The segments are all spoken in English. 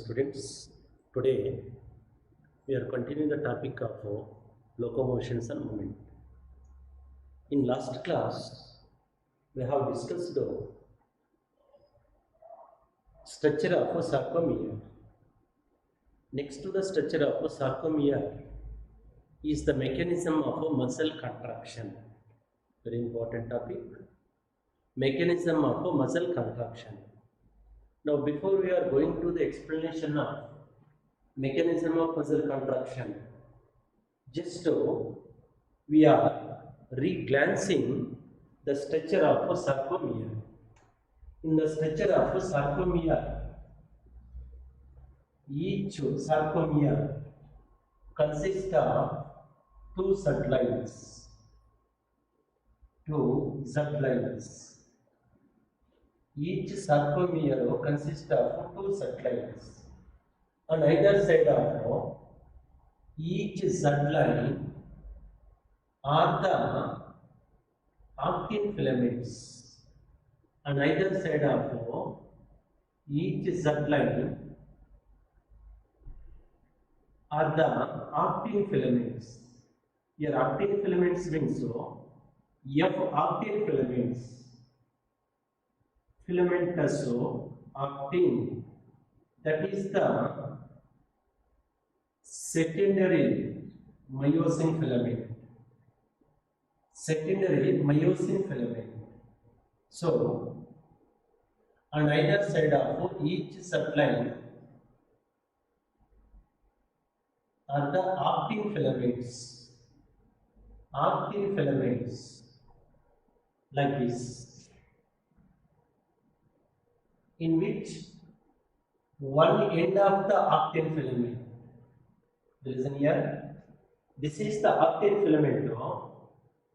students. Today we are continuing the topic of locomotions and movement. In last class we have discussed the structure of a sarcomere. Next to the structure of a sarcomere is the mechanism of a muscle contraction. Very important topic. Mechanism of a muscle contraction. Now, before we are going to the explanation of mechanism of muscle contraction, just we are re-glancing the structure of a sarcomere. In the structure of a sarcomere, each sarcomere consists of two Z lines. Each sarcomere consists of two Z lines. On either side of each Z line are the actin filaments. On either side of each Z line are the actin filaments. Here actin filaments means F actin filaments. Filamentous actin, that is the secondary myosin filament. So, on either side of each subline are the actin filaments like this, in which one end of the actin filament, listen here, this is the actin filament,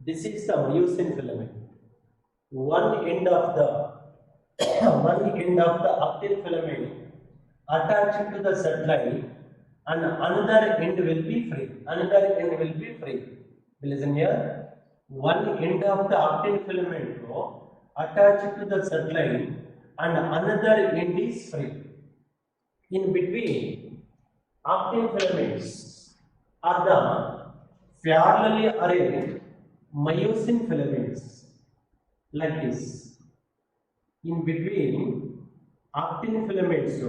this is the myosin filament. One end of the actin filament attached to the Z line, and another end will be free. Listen here, one end of the actin filament attached to the Z line, and another end is free. In between actin filaments are the parallelly arranged myosin filaments like this. In between actin filaments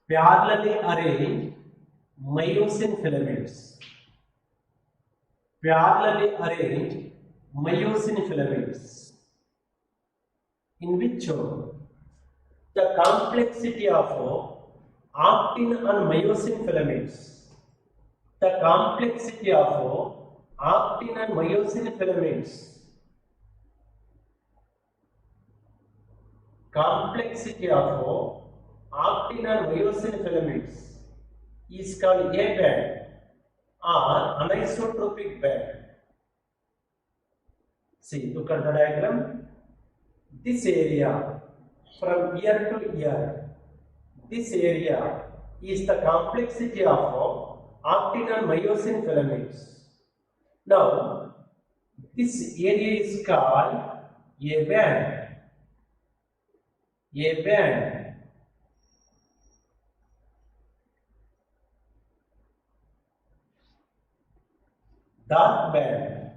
parallelly arranged myosin filaments, in which the complexity of actin and myosin filaments, is called A band or anisotropic band. See, look at the diagram. This area from ear to ear, this area is the complexity of actin and myosin filaments. Now, this area is called A band. Dark band,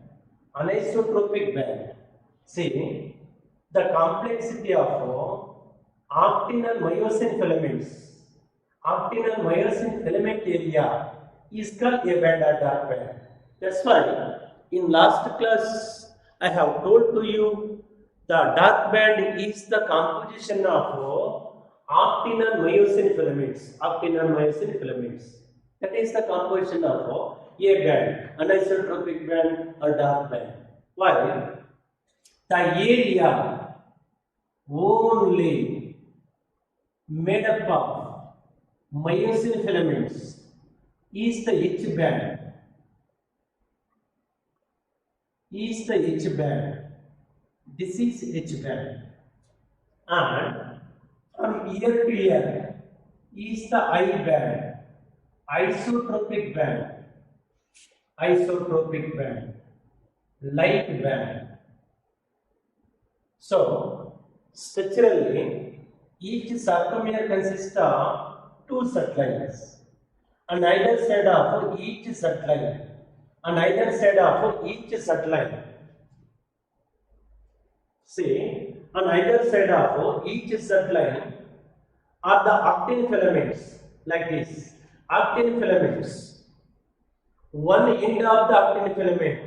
anisotropic band. See, the complexity of actin and myosin filament area is called A band or dark band. That's why in last class I have told to you the dark band is the composition of actin and myosin filaments. That is the composition of A band, anisotropic band or dark band. Why? The area only made up of myosin filaments is the H band. This is H band. And from ear to ear is the I band, isotropic band, light band. So, structurally, Each sarcomere consists of two sublines. On either side of each subline, on either side of each subline, see, on either side of each subline are the actin filaments, like this. Actin filaments. One end of the actin filament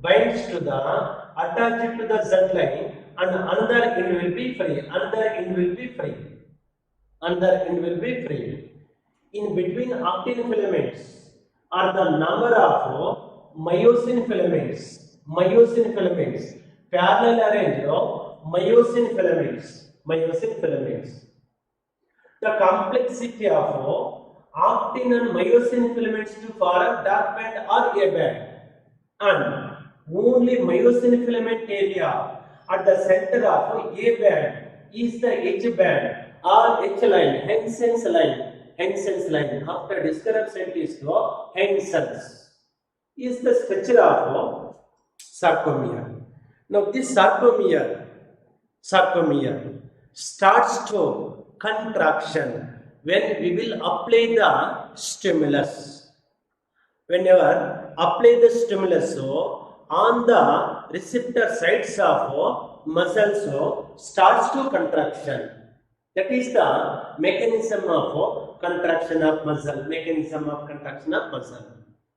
binds to the, attached to the Z line, and another end will be free. Another end will be free. Another end will be free. In between actin filaments are the number of myosin filaments. Myosin filaments. Parallel arranged myosin filaments. Myosin filaments. The complexity of actin and myosin filaments to form dark band or A band, and only myosin filament area at the center of A band is the H band or H line, Hensen's line. Hensen's line, after described scientist Hensen's, is the structure of sarcomere. Now this sarcomere starts to contraction when we will apply the stimulus. Whenever apply the stimulus on the receptor sites of muscles starts to contraction. That is the mechanism of contraction of muscle. Mechanism of contraction of muscle.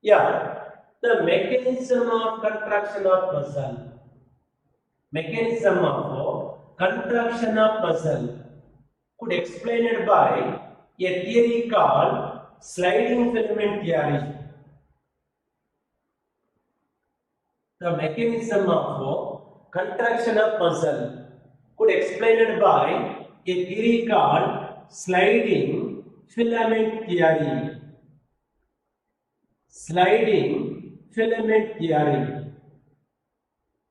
Yeah, the mechanism of contraction of muscle. Mechanism of contraction of muscle could explain it by a theory called sliding filament theory. The mechanism of contraction of muscle could explain it by a theory called sliding filament theory. Sliding filament theory.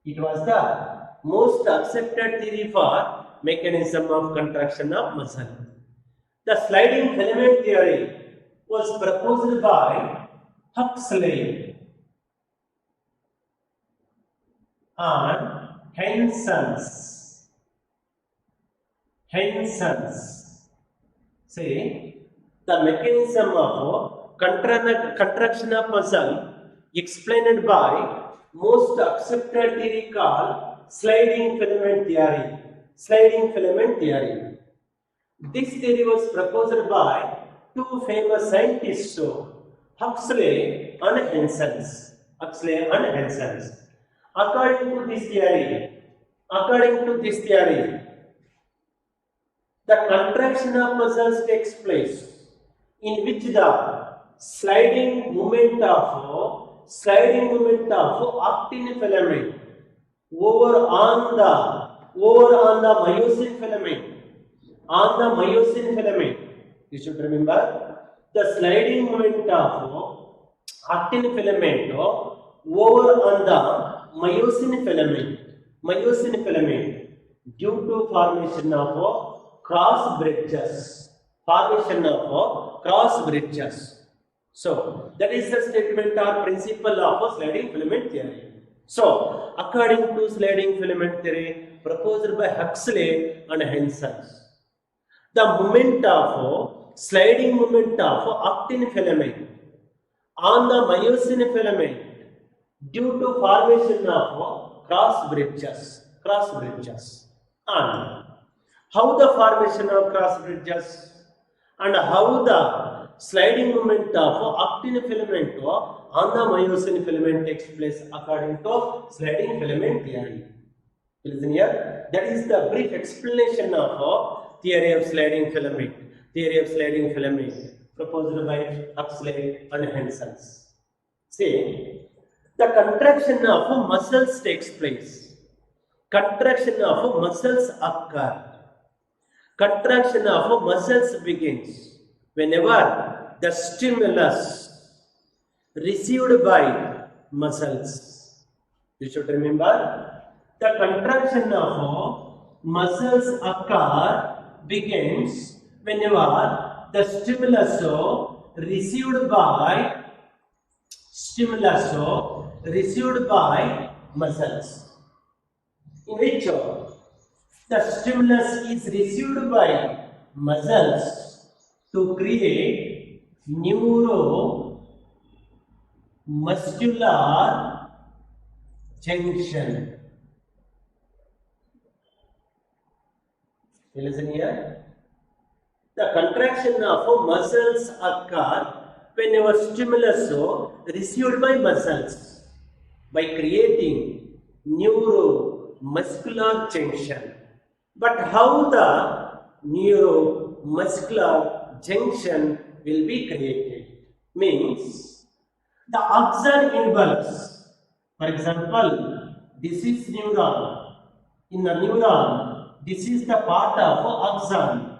It was the most accepted theory for mechanism of contraction of muscle. The sliding filament theory was proposed by Huxley and Hensen's. See, the mechanism of contraction of muscle explained by most accepted theory called sliding filament theory. Sliding filament theory. This theory was proposed by two famous scientists, Huxley and Hensen's. Huxley and Hensen's. According to this theory, the contraction of muscles takes place in which the sliding movement of actin filament over on the myosin filament. You should remember the sliding movement of actin filament over on the myosin filament due to formation of cross bridges. So that is the statement or principle of sliding filament theory. So according to sliding filament theory proposed by Huxley and Hensen's, the sliding movement of actin filament on the myosin filament due to formation of cross bridges. And how the formation of cross bridges and how the sliding movement of actin filament on the myosin filament takes place according to sliding filament theory. Listen here. That is the brief explanation of theory of sliding filament. Proposed by Huxley and Hensen's. See, the contraction of muscles takes place. Contraction of muscles occur. Contraction of muscles begins whenever the stimulus received by muscles. You should remember the contraction of muscles begins whenever the stimulus received by muscles. In which The stimulus is received by muscles to create neuromuscular junction. Listen here. The contraction of muscles occur whenever stimulus received by muscles by creating neuromuscular junction. But how the neuromuscular junction will be created? Means the axon impulse. For example, this is neuron. In the neuron, this is the part of axon,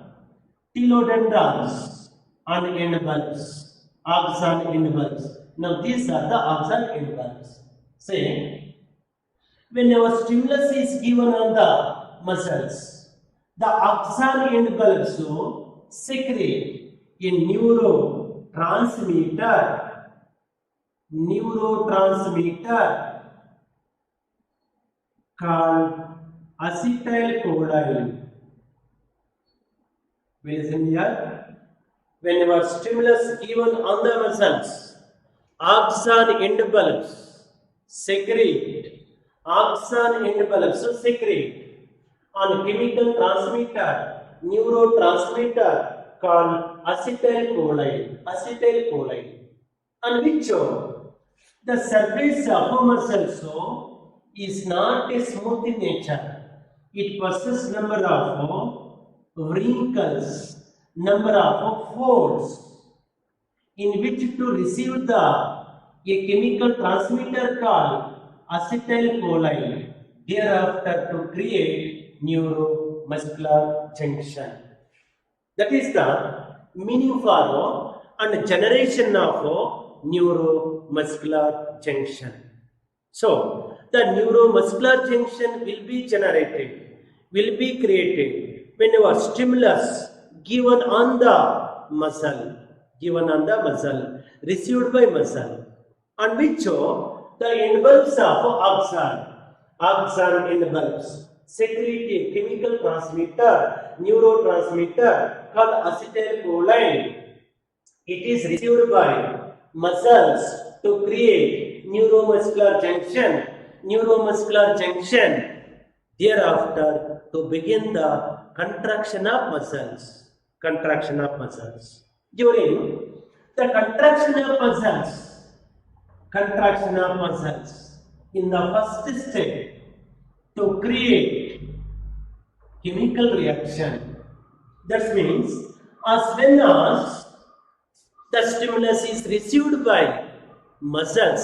telodendrons and end bulbs, axon end bulbs. Now these are the axon end bulbs. Say, whenever stimulus is given on the muscles, the axon end bulbs secrete a neurotransmitter called acetylcholine. Listen here. Whenever stimulus given on the muscles, axon end bulbs secrete on chemical transmitter, neurotransmitter called acetylcholine, on which the surface of muscles is not a smooth in nature. It possesses number of wrinkles, number of folds in which to receive a chemical transmitter called acetylcholine, thereafter to create neuromuscular junction. That is the meaning for and generation of neuromuscular junction. So the neuromuscular junction will be generated, will be created whenever stimulus given on the muscle, received by muscle, on which the end bulbs of axon end bulbs secrete a chemical neurotransmitter called acetylcholine. It is received by muscles to create neuromuscular junction, thereafter to begin the contraction of muscles. During the contraction of muscles in the first step to create chemical reaction. That means as when as the stimulus is received by muscles,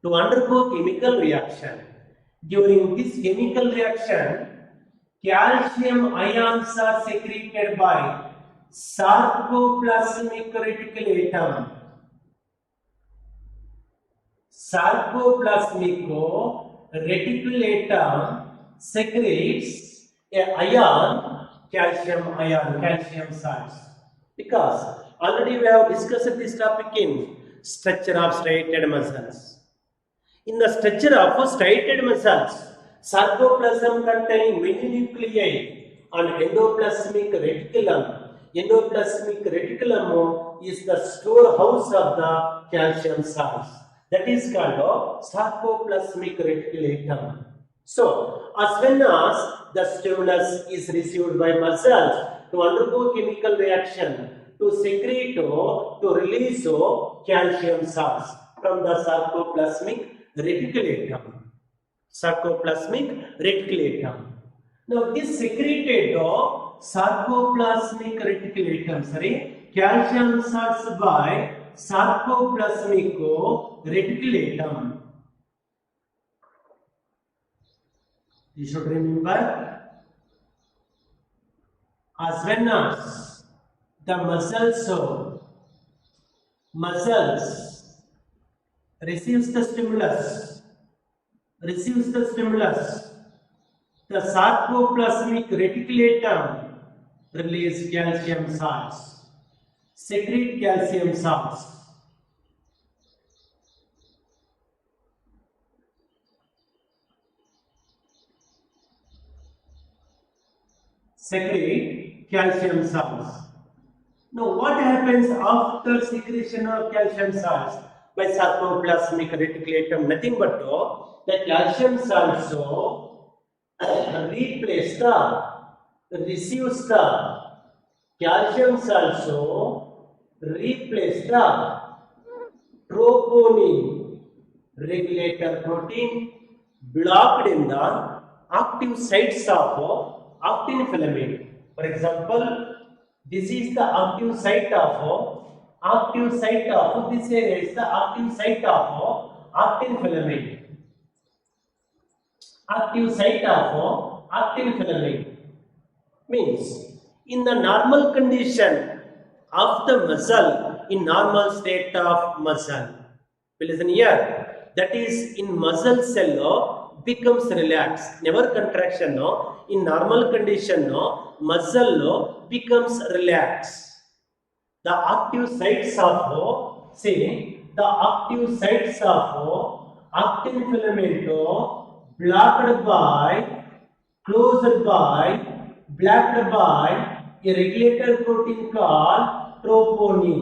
to undergo chemical reaction. During this chemical reaction, calcium ions are secreted by sarcoplasmic reticulum. Sarcoplasmic reticulum secretes a calcium salts. Because already we have discussed this topic in structure of striated muscles. In the structure of striated muscles, sarcoplasm containing many nuclei and endoplasmic reticulum. Endoplasmic reticulum is the storehouse of the calcium salts. That is called sarcoplasmic reticulum. So, as when as the stimulus is received by muscles to undergo chemical reaction to secrete to release calcium salts from the sarcoplasmic reticulum. Now, this secreted sarcoplasmic reticulum, calcium salts by sarcoplasmic reticulum. You should remember, as when as the muscles receives the stimulus, the sarcoplasmic reticulum release calcium salts, secrete calcium salts. secrete calcium salts. Now, what happens after secretion of calcium salts by sarcoplasmic reticulum? Nothing but the calcium salts replace receives the calcium salts replace the troponin regulator protein blocked in the active sites of actin filament. For example, this is the active site of this area is the active site of actin filament. Active site of actin filament means in the normal condition of the muscle, in normal state of muscle, listen here, that is in muscle cell becomes relaxed, never contraction, in normal condition muscle becomes relaxed. The active sites of the active sites of actin filament blocked by a regulator protein called troponin.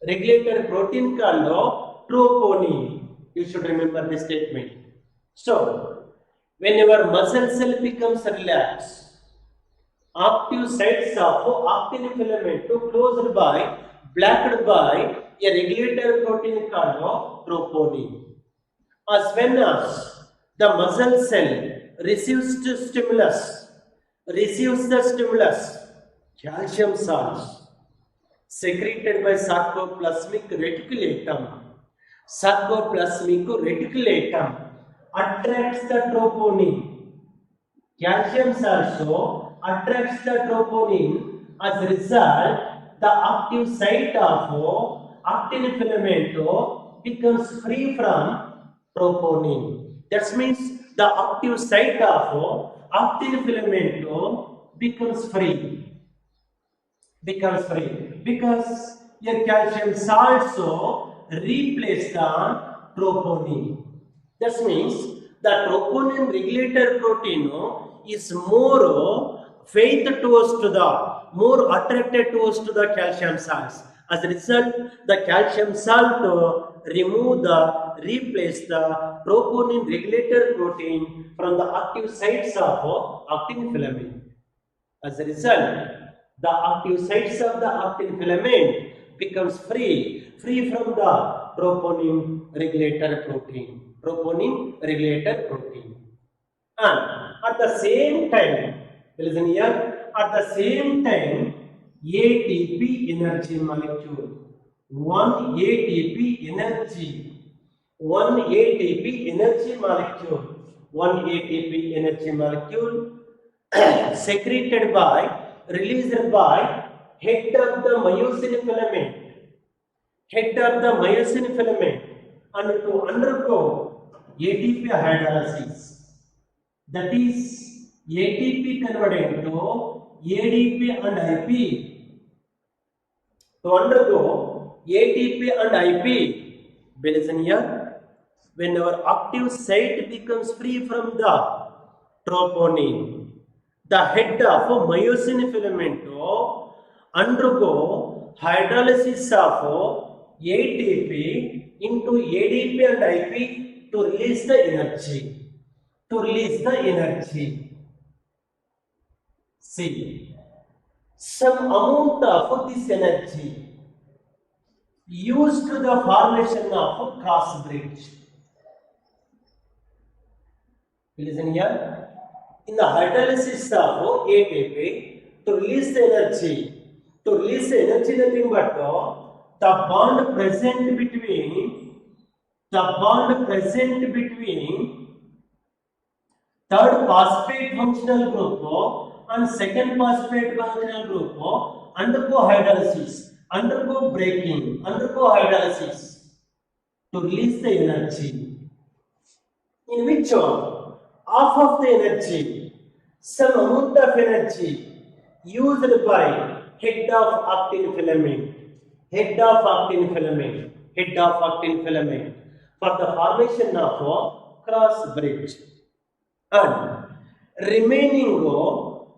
Regulator protein called troponin. You should remember this statement. So, whenever muscle cell becomes relaxed, active sites of actin filament blocked by a regulator protein called troponin. As when as the muscle cell receives the stimulus, calcium salts secreted by sarcoplasmic reticulum. Sarcoplasmic reticulum attracts the troponin. Calcium salts attracts the troponin. As a result, the active site of actin filament becomes free from troponin. That means the active site of actin filament becomes free because your calcium salts replace the troponin. That means the troponin regulator protein is more more attracted towards to the calcium salts. As a result, the calcium salt replace the troponin regulator protein from the active sites of actin filament. As a result, the active sites of the actin filament becomes free from the troponin regulator protein. And at the same time, listen here, at the same time, ATP energy molecule, one ATP molecule released by head of the myosin filament, and to undergo ATP hydrolysis, that is ATP converted to ADP and IP. To undergo ATP and IP, listen here, when our active site becomes free from the troponin, the head of myosin filament undergo hydrolysis of ATP into ADP and IP to release the energy. See, some amount of this energy used to the formation of cross bridge. Listen here, in the hydrolysis of ATP to release the energy, nothing but the bond present between third phosphate functional group and second phosphate functional group undergo breaking, hydrolysis to release the energy. In which half of the energy, some amount of energy used by head of actin filament for the formation of cross bridge, and remaining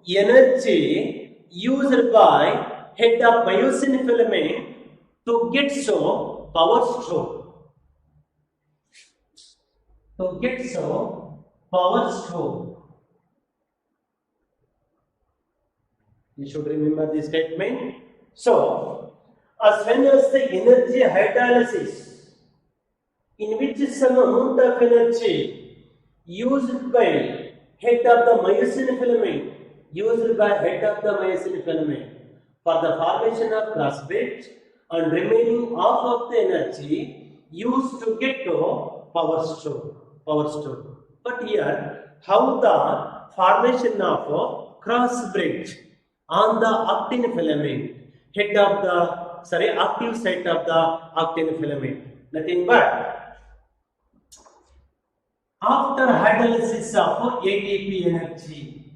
energy used by head of myosin filament to get so power stroke. To get so power stroke. You should remember this statement. So, as well as the energy hydrolysis, in which some amount of energy used by head of the myosin filament, for the formation of cross bridge, and remaining half of the energy used to get to power stroke. But here, how the formation of cross bridge on the actin filament, active site of the actin filament, nothing but after hydrolysis of ATP energy,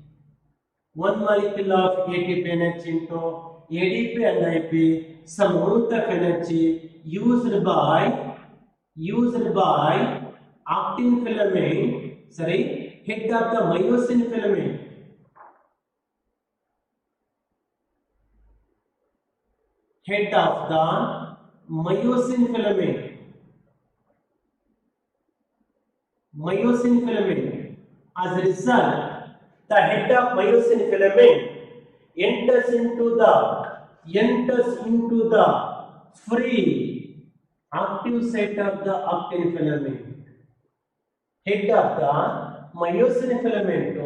one molecule of ATP energy into ADP and IP, some amount of energy used by actin filament, head of the myosin filament. Head of the myosin filament. As a result, the head of myosin filament enters into the free active site of the actin filament. Head of the myosin filament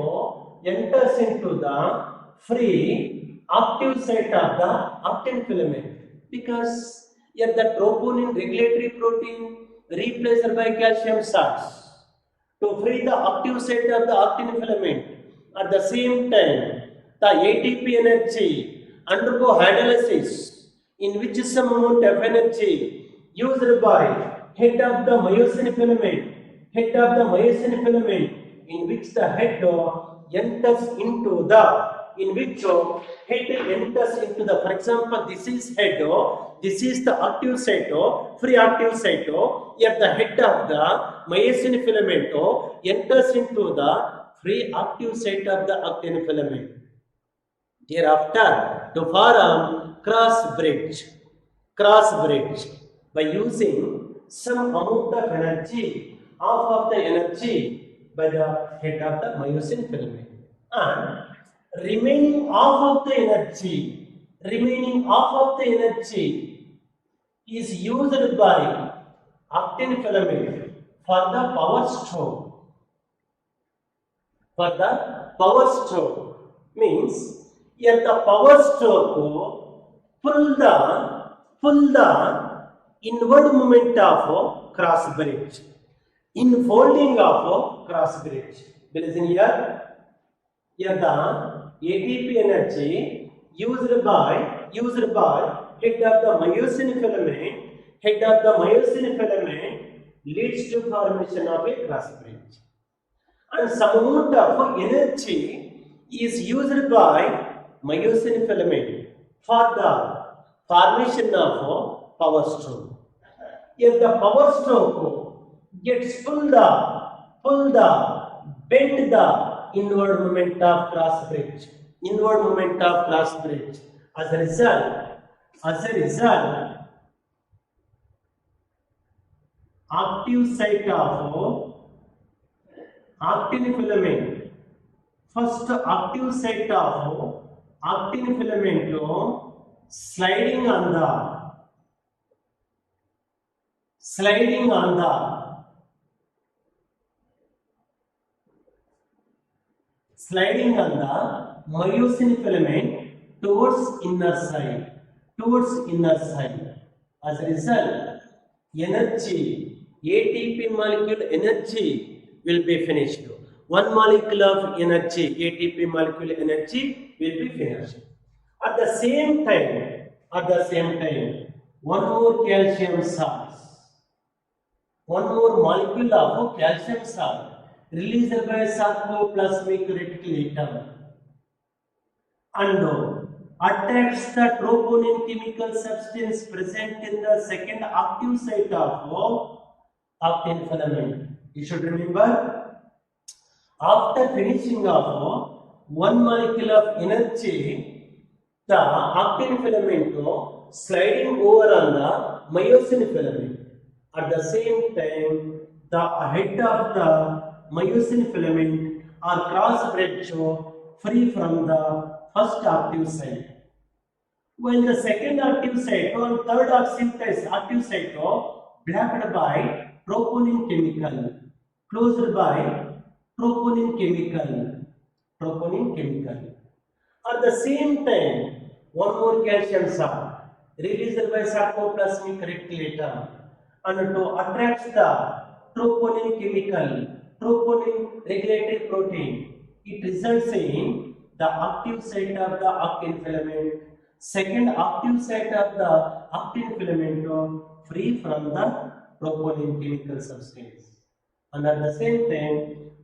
enters into the free active site of the actin filament, because here the troponin regulatory protein replaced by calcium salts to free the active site of the actin filament. At the same time, the ATP energy undergo hydrolysis, in which some amount of energy used by head of the myosin filament, in which the head enters into the, for example, this is head, this is the active site, free active site, here the head of the myosin filament enters into the free active site of the actin filament. Thereafter, to form cross bridge by using some amount of energy, half of the energy by the head of the myosin filament, and remaining half of the energy is used by actin filament for the power stroke. Means here the power stroke pull the inward movement of cross bridge, infolding of cross bridge. Listen here. Here the ATP energy used by head of the myosin filament leads to formation of a cross bridge, and some amount of energy is used by myosin filament for the formation of power stroke. If the power stroke gets pull the bend the inward movement of cross bridge. As a result, active site of actin filament, first active site of actin filament sliding on the myosin filament towards inner side. As a result, ATP molecule energy will be finished. One molecule of energy, ATP molecule energy will be finished. At the same time, one more calcium salts, one more molecule of calcium salt released by sarcoplasmic reticulum and attacks the troponin chemical substance present in the second active site of actin filament. You should remember, after finishing of 1 molecule of energy, the actin filament sliding over on the myosin filament. At the same time, the head of the myosin filament are cross bridge free from the first active site. While the second active site and third active site blocked by troponin chemical, closed by troponin chemical. At the same time, one more calcium salt released by sarcoplasmic reticulum and to attract the troponin chemical, troponin regulatory protein, it results in the active site of the actin filament, second active site of the actin filament free from the troponin chemical substance. And at the same time,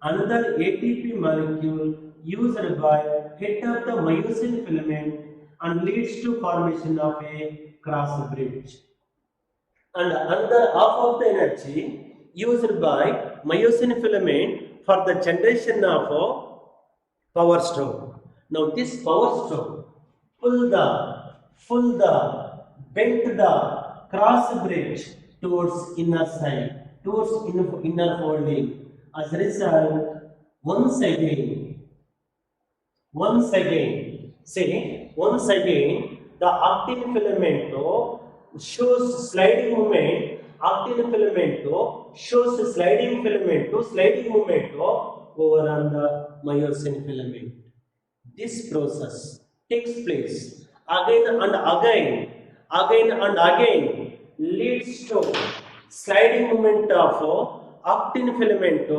another ATP molecule used by head of the myosin filament and leads to formation of a cross bridge. And another half of the energy used by myosin filament for the generation of power stroke. Now this power stroke pull the bent the cross bridge towards inner side, towards inner folding. As a result, once again, the actin filament shows sliding movement. Actin filament shows sliding movement over on the myosin filament. This process takes place again and again, leads to sliding movement of actin filament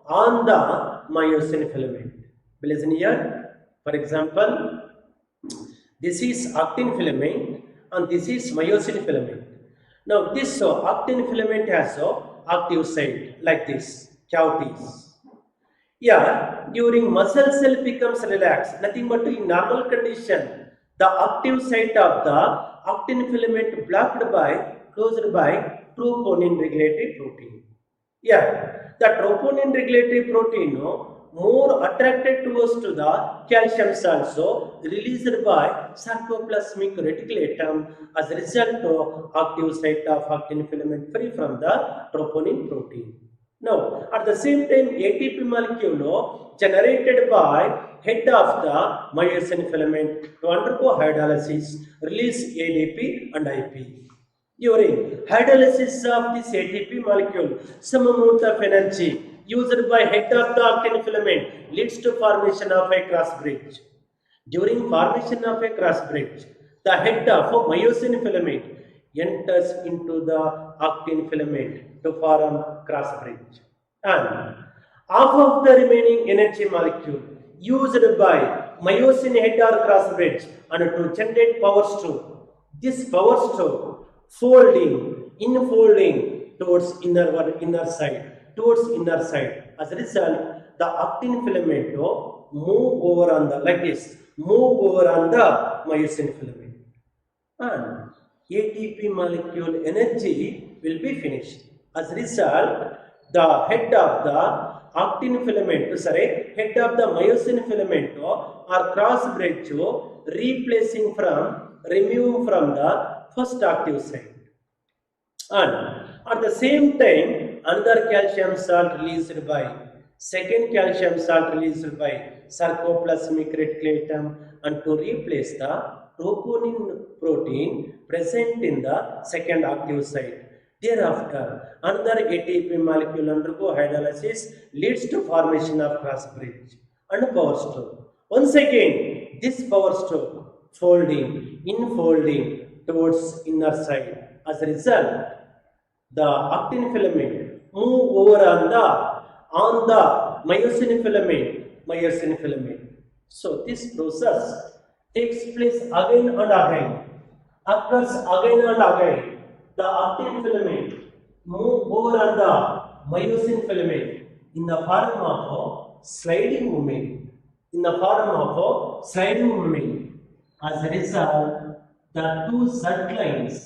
on the myosin filament. Listen here. For example, this is actin filament and this is myosin filament. Now this actin filament has active site like this, cavities. Yeah, during muscle cell becomes relaxed, nothing but in normal condition, the active site of the actin filament closed by troponin regulatory protein. Yeah, the troponin regulatory protein more attracted towards to the calcium salts released by sarcoplasmic reticulum as a result of active site of actin filament free from the troponin protein. Now, at the same time, ATP molecule generated by head of the myosin filament to undergo hydrolysis release ADP and IP. During hydrolysis of this ATP molecule, some amount of energy used by head of the actin filament leads to formation of a cross bridge. During formation of a cross bridge, the head of myosin filament enters into the actin filament to form cross bridge. And half of the remaining energy molecule used by myosin head or cross bridge and to generate power stroke. This power stroke infolding towards inner side. As a result, the actin filament move over on the myosin filament, and ATP molecule energy will be finished. As a result, the head of the myosin filament or cross bridge removing from the first active site. And at the same time, another calcium salt released by sarcoplasmic reticulum and to replace the troponin protein present in the second active site. Thereafter, another ATP molecule undergo hydrolysis leads to formation of cross bridge and power stroke. Once again, this power stroke infolding towards inner side. As a result, the actin filament move over on the myosin filament. So this process takes place again and again, occurs again and again. The actin filament move over on the myosin filament in the form of sliding movement. As a result, the two Z lines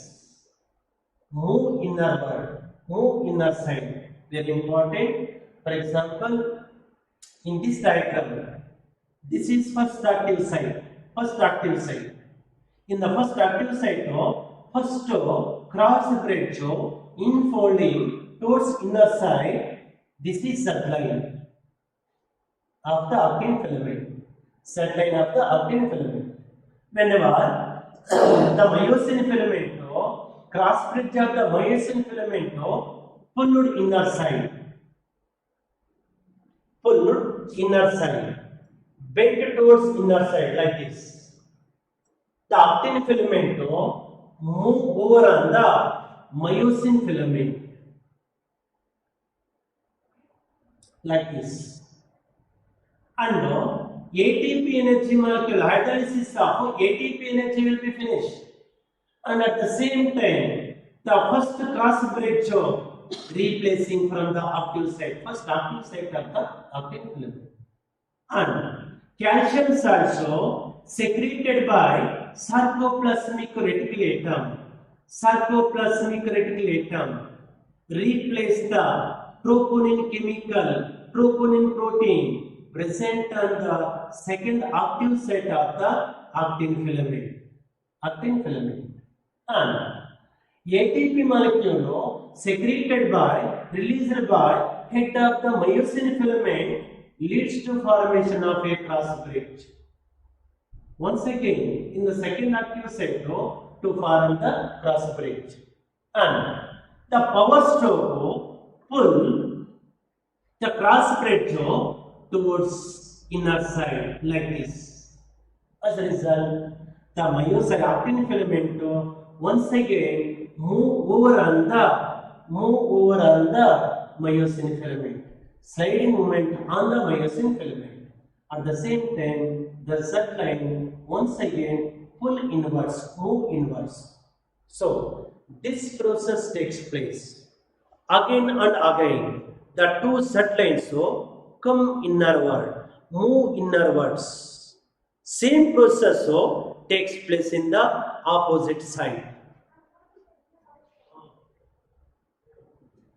move inner side. Very important. For example, in this diagram, this is first active site. First active site. In the first active site, first cross bridge infolding towards inner side. This is subline of the actin filament. Subline of the actin filament. Whenever the myosin filament cross bridge of the myosin filament pulled inner side. Pulled inner side, bent towards inner side like this. The actin filament move over on the myosin filament like this. And ATP energy molecule hydrolysis of ATP energy will be finished. And at the same time, the first cross bridge replacing from the active site, first active site of the actin filament. And calcium is also secreted by sarcoplasmic reticulatum. Sarcoplasmic reticulatum replace the troponin chemical, troponin protein present on the second active site of the actin filament. Actin filament. And ATP molecule secreted by, released by head of the myosin filament leads to formation of a cross bridge. Once again, in the second active site to form the cross bridge. And the power stroke pull the cross bridge towards inner side like this. As a result, the myosin actin filament once again move over on the myosin filament, sliding movement on the myosin filament. At the same time, the Z line once again pull inwards, move inwards. So this process takes place again and again. The two Z lines come innerward, move innerwards. Same process takes place in the opposite side.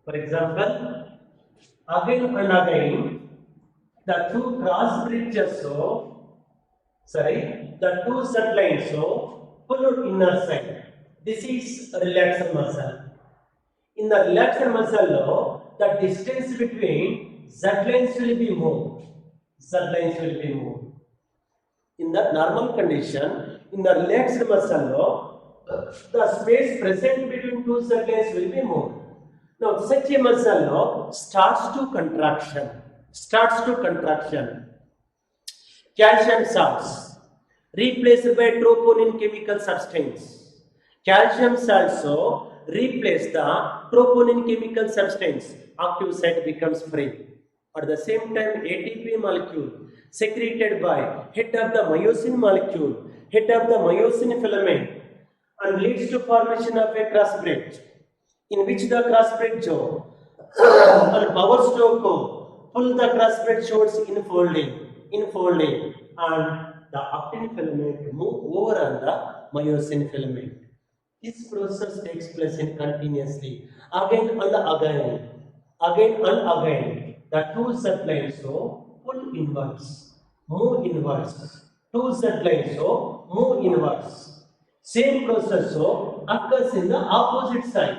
For example, again and again, the two cross bridges the two Z lines pull inner side. This is relaxer muscle. In the relaxer muscle, the distance between Z lines will be moved. Z lines will be moved. In the normal condition, in the relaxed muscle, the space present between two Z lines will be moved. Now, such a muscle starts to contraction. Calcium salts replaced by troponin chemical substance. Calcium salts replace the troponin chemical substance. Active site becomes free. At the same time, ATP molecule secreted by head of the myosin molecule, head of the myosin filament, and leads to formation of a cross bridge, in which the cross bridge and power stroke pull the cross bridge towards infolding, and the actin filament move over on the myosin filament. This process takes place continuously, again and again. The two Z lines pull inwards, move inwards. Two Z lines move inwards. Same process occurs in the opposite side.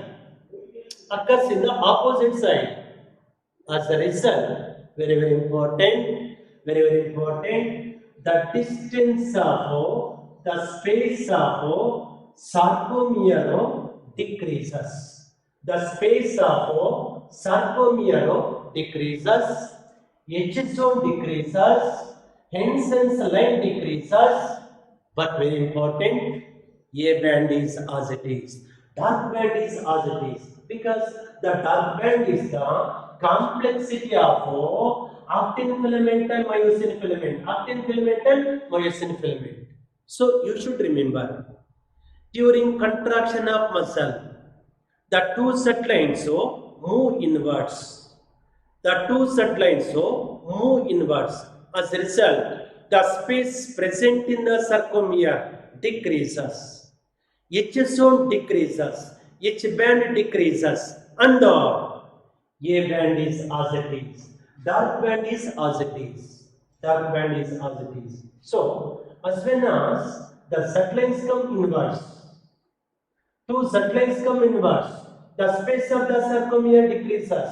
As a result, very important, the distance of the space of sarcomere decreases. The space of sarcomere decreases, H zone decreases, Hansen's line decreases, but very important, A band is as it is. Dark band is as it is, because the dark band is the complexity of actin filament and myosin filament. So you should remember, during contraction of muscle, the two Z lines move inwards. As a result, the space present in the sarcomere decreases. H zone decreases, H band decreases, and the A band is as it is. dark band is as it is. Dark band is as it is. So, as soon as the Z lines come inwards, two Z lines come inwards, the space of the sarcomere decreases.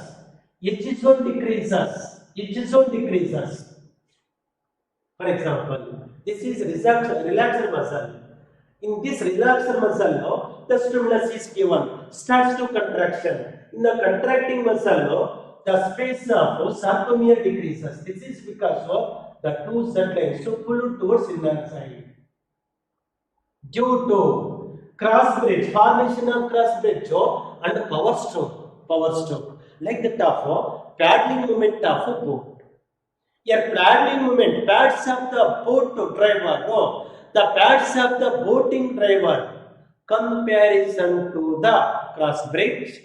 H zone decreases. H zone decreases. For example, this is relaxer muscle. In this relaxer muscle, the stimulus is given, starts to contraction. In the contracting muscle, the space of sarcomere decreases. This is because of the two Z lines so pulled towards inner side. Due to cross bridge, formation of cross bridge and power stroke, like that of paddling movement of a boat. Your paddling movement, pads of the boat driver, no, the pads of the boating driver, comparison to the cross bridge,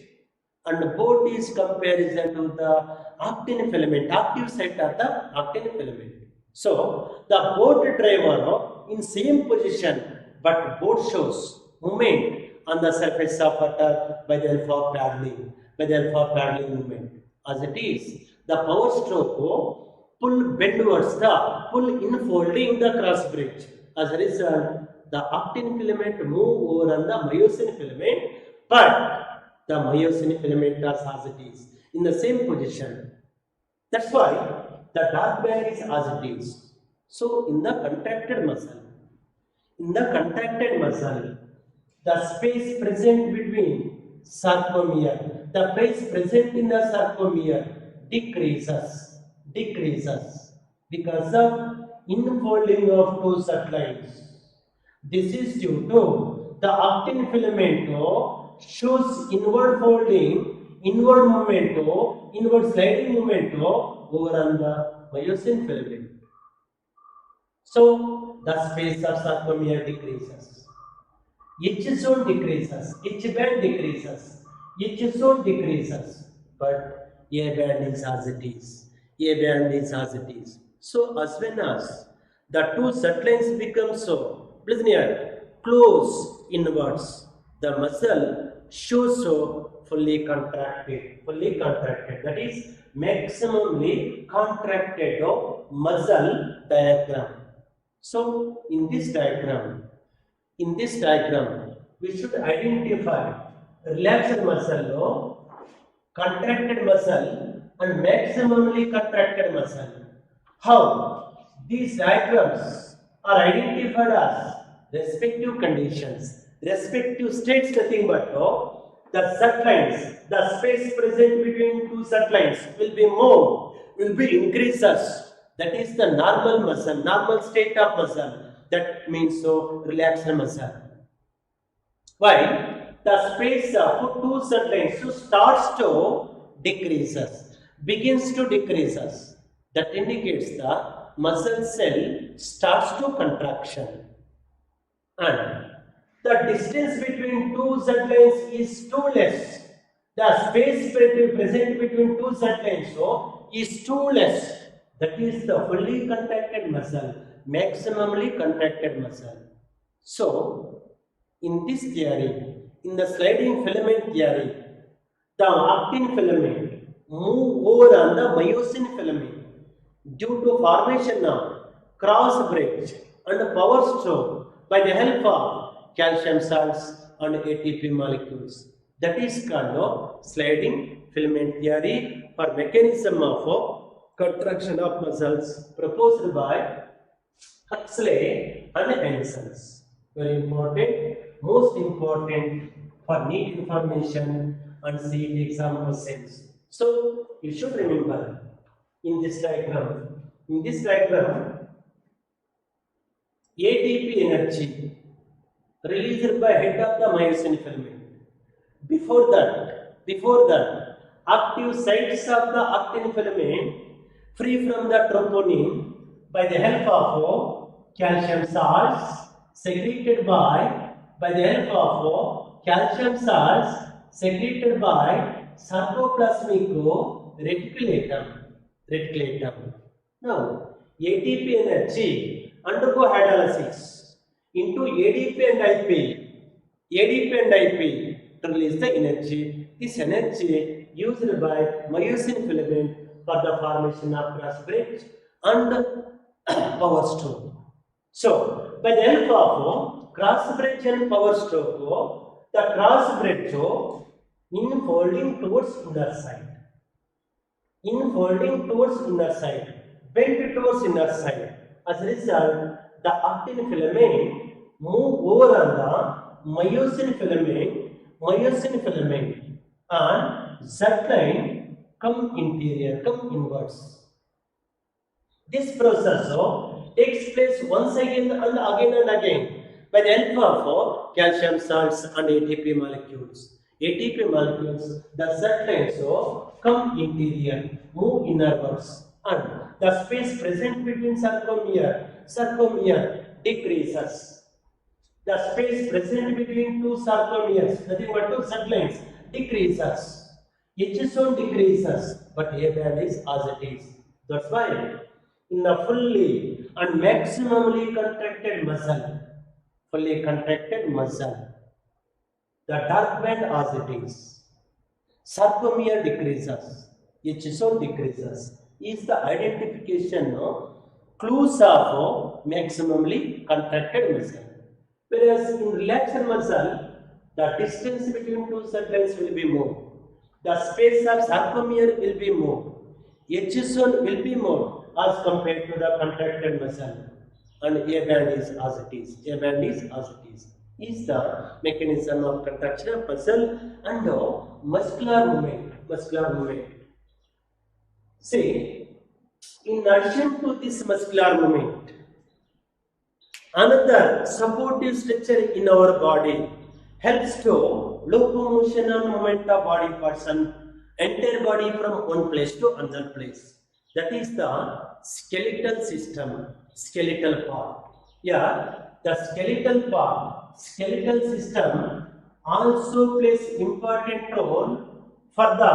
and boat is comparison to the actin filament, active site of the actin filament. So, the boat driver in same position, but boat shows movement on the surface of water by the help of paddling movement. As it is, the power stroke pull bendwards, the pull infolding the cross bridge. As a result, the actin filament move over on the myosin filament, but the myosin filament is as it is in the same position. That's why the dark band is as it is. So, in the contracted muscle, the space present between sarcomere, the space present in the sarcomere decreases because of infolding of two Z lines. This is due to the actin filament shows inward folding, inward movement, inward sliding movement over on the myosin filament. So, the space of sarcomere decreases. H zone decreases, H band decreases, H zone decreases, but A band is as it is. A band is as it is. So, as soon as the two Z lines become so, listen here, close inwards, the muscle shows so fully contracted, that is maximally contracted muscle diagram. So, in this diagram, we should identify relaxed muscle, contracted muscle and maximally contracted muscle. How? These diagrams are identified as respective conditions, respective states, nothing but the Z lines, the space present between two Z lines will be more, will be increases. That is the normal muscle, normal state of muscle. That means so relaxed muscle. Why? The space of two Z lines so starts to decreases, begins to decreases. That indicates the muscle cell starts to contraction. And the distance between two Z lines is too less. The space present between two Z lines is too less. That is the fully contracted muscle, maximally contracted muscle. So, in this theory, in the sliding filament theory, the actin filament move over on the myosin filament due to formation of cross bridge and power stroke by the help of calcium salts and ATP molecules. That is called sliding filament theory for mechanism of contraction of muscles proposed by Huxley and Ansons. Very important, most important for NEET information and CET exam questions. So you should remember in this diagram, ATP energy released by head of the myosin filament. Before that, active sites of the actin filament free from the troponin by the help of calcium salts secreted by sarcoplasmic reticulatum. Now, ATP energy undergo hydrolysis into ADP and IP to release the energy. This energy used by myosin filament for the formation of cross bridge and power stroke. So, by the help of cross bridge and power stroke, the cross bridge infolding towards inner side, bent towards inner side. As a result, the actin filament move over on the myosin filament, and Z-line come interior, come inwards. This process takes place once again and again by the help of calcium salts and ATP molecules. The Z-lines come interior, move inwards, and the space present between sarcomere decreases. The space present between two sarcomeres, nothing but two Z-lines, decreases. Histone decreases, but A band is as it is. That's why in the fully and maximally contracted muscle, the dark band as it is. Sarcomere decreases, histone decreases. Is the identification clues of maximally contracted muscle. Whereas in relaxed muscle, the distance between two Z-lines will be more. The space of sarcomere will be more. Histone will be more as compared to the contracted muscle, and A band is as it is. Is the mechanism of contraction of muscle and muscular movement. See, in addition to this muscular movement, another supportive structure in our body helps to locomotion and movement of body parts and entire body from one place to another place. That is the skeletal part. Yeah, the skeletal system also plays important role for the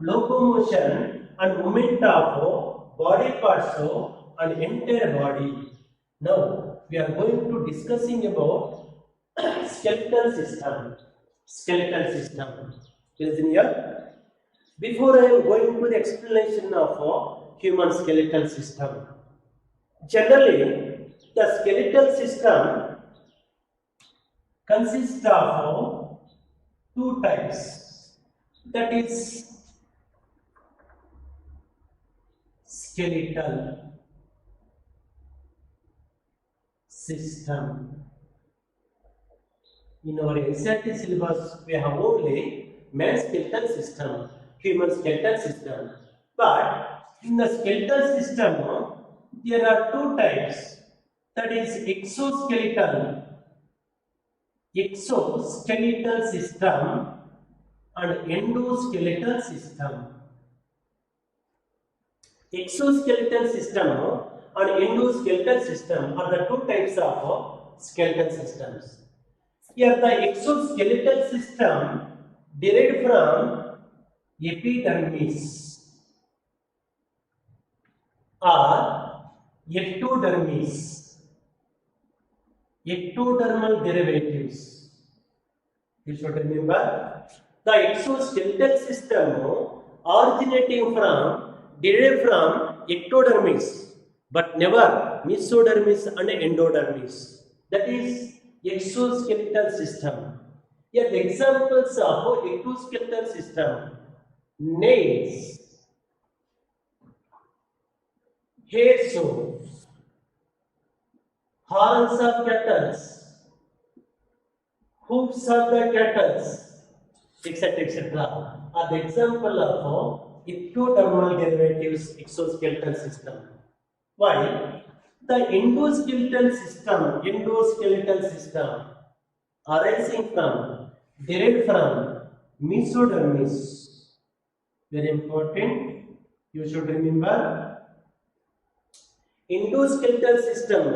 locomotion and movement of body parts and entire body. Now we are going to discussing about skeletal system. Listen here. Before I am going to the explanation of human skeletal system, generally the skeletal system consists of two types. That is skeletal system. In our NCERT syllabus, we have only man's skeletal system, human skeletal system. But in the skeletal system, there are two types. That is exoskeletal system and endoskeletal system. Exoskeletal system and endoskeletal system are the two types of skeletal systems. Here the exoskeletal system derived from epidermis or ectodermis, ectodermal derivatives. You should remember the exoskeletal system derived from ectodermis, but never mesodermis and endodermis. That is exoskeletal system. Here the examples of exoskeletal system: nails, hair soaps, horns of cattle, hoofs of the cattle, etc. are the example of ectodermal derivatives exoskeletal system. Why? The endoskeletal system arising from, derived from mesodermis. Very important, you should remember. Endoskeletal system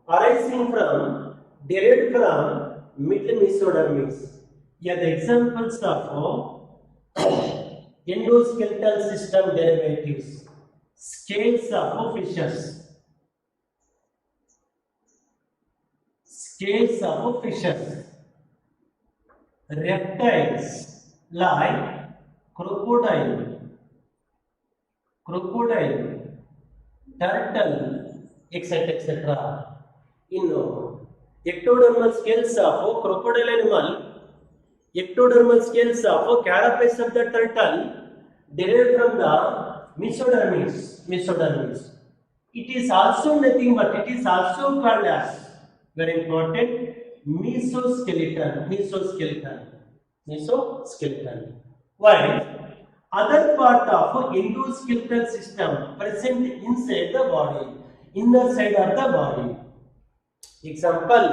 arising from, derived from middle mesodermis. Here the examples of endoskeletal system derivatives: scales of fishes, reptiles like crocodile, crocodile, turtle, etc. etc. In ectodermal scales of crocodile animal, ectodermal scales of carapace of the turtle derived from the mesodermis. Mesodermis. It is also nothing but it is also called as very important mesoskeleton. Mesoskeleton. Mesoskeleton. While other part of endoskeletal system present inside the body, inner side of the body. Example,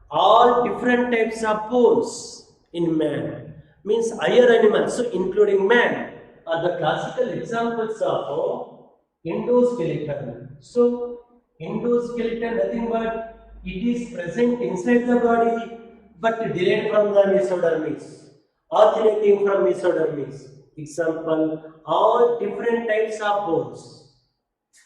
all different types of bones in man means higher animals, so including man, are the classical examples of endoskeleton. So, endoskeleton nothing but it is present inside the body but derived from the mesodermis, originating from mesodermis. Example, all different types of bones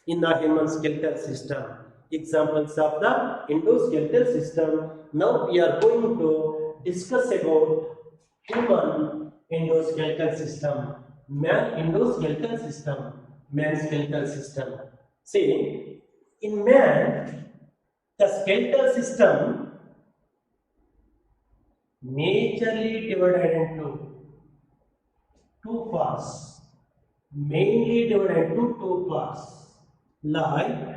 in the human skeletal system. Examples of the endoskeletal system. Now we are going to discuss about human endoskeletal system, man endoskeletal system, man skeletal system. See, in man, the skeletal system majorly divided into two parts, mainly divided into two parts, like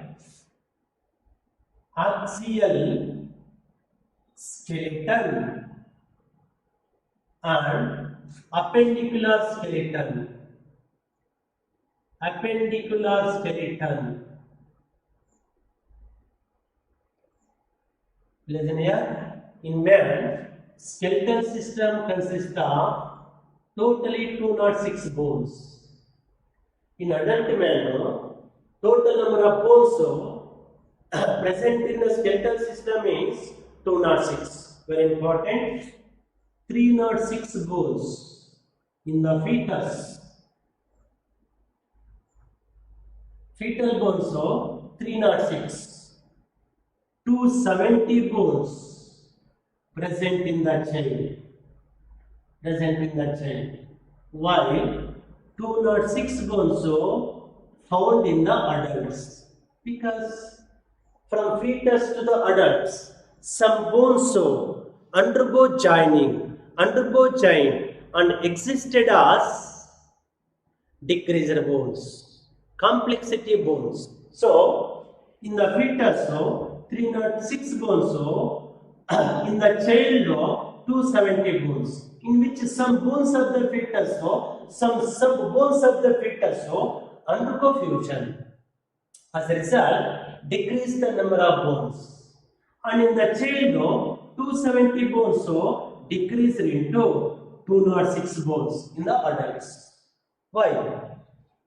axial skeleton and appendicular skeleton. Appendicular skeleton. Listen here. In man, skeletal system consists of totally 206 bones. In adult man, total number of bones present in the skeletal system is 206. Very important. 306 bones in the fetus. Fetal bones of 306. 270 bones present in the child. Present in the child. While 206 bones are found in the adults. Because from fetus to the adults, some bones undergo join and existed as decreased bones, complexity bones. So, in the fetus, 306 bones, in the child, 270 bones, in which some bones of the fetus, some sub-bones of the fetus undergo fusion. As a result, decrease the number of bones. And in the child, 270 bones decreased into 206 bones in the adults. Why?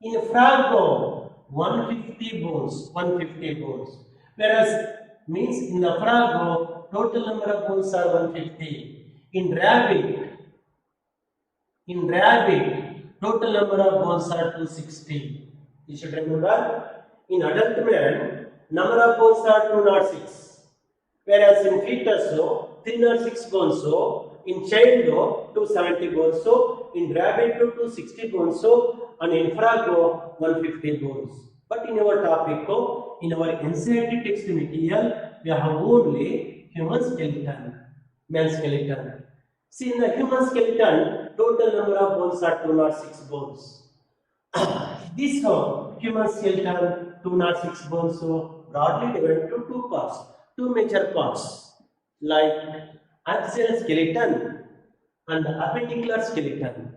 In frog, 150 bones, 150 bones. Whereas, means in the frog, total number of bones are 150. In rabbit, total number of bones are 260. You should remember. In adult man, number of bones are 206, whereas in fetus, 306 bones, in child, 270 bones, in rabbit, 260 bones, and in frog, 150 bones. But in our topic, in our NCERT text material, we have only human skeleton, man skeleton. See, in the human skeleton, total number of bones are 206 bones. This human skeleton, 206 bones, broadly divided into two parts, two major parts, like axial skeleton and appendicular skeleton.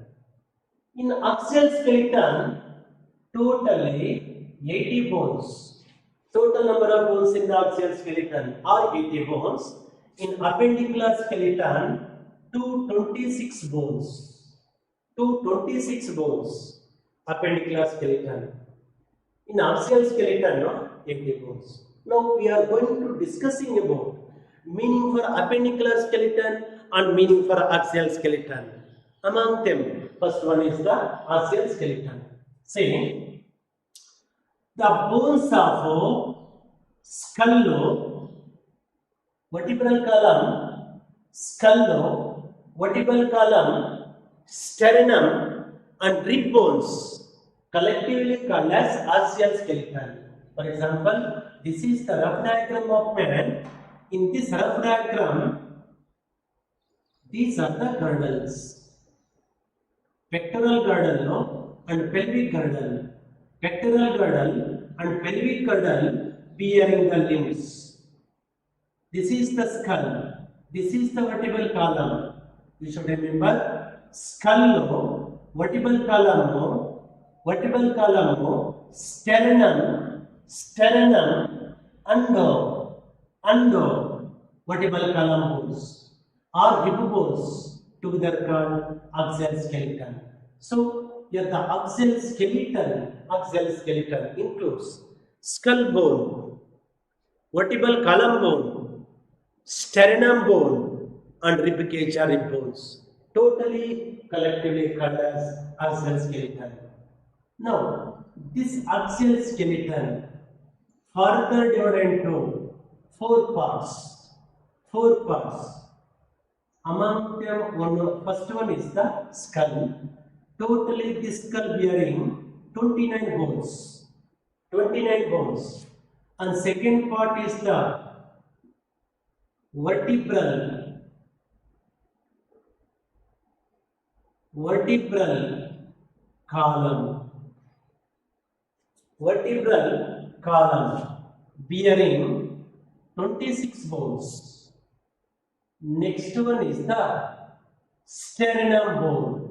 In axial skeleton, totally 80 bones. Total number of bones in the axial skeleton are 80 bones. In appendicular skeleton, 226 bones. 226 bones. Appendicular skeleton. In axial skeleton, 80 bones. Now we are going to discussing about meaning for appendicular skeleton and meaning for axial skeleton. Among them, first one is the axial skeleton. See, the bones of skull, vertebral column, skull, vertebral column, sternum and rib bones collectively called as axial skeleton. For example, this is the rough diagram of man. In this rough diagram, these are the girdles: pectoral girdle and pelvic girdle. Pectoral girdle and pelvic girdle bearing the limbs. This is the skull. This is the vertebral column. You should remember, skull vertebral column sternum and vertebral column bones or hip bones together called axial skeleton. So here the axial skeleton includes skull bone, vertebral column bone, sternum bone and rib cage or rib bones, totally collectively called as axial skeleton. Now this axial skeleton further divided into four parts. Among them, first one is the skull. Totally this skull bearing 29 bones. And second part is the vertebral column bearing 26 bones. Next one is the sternum bone.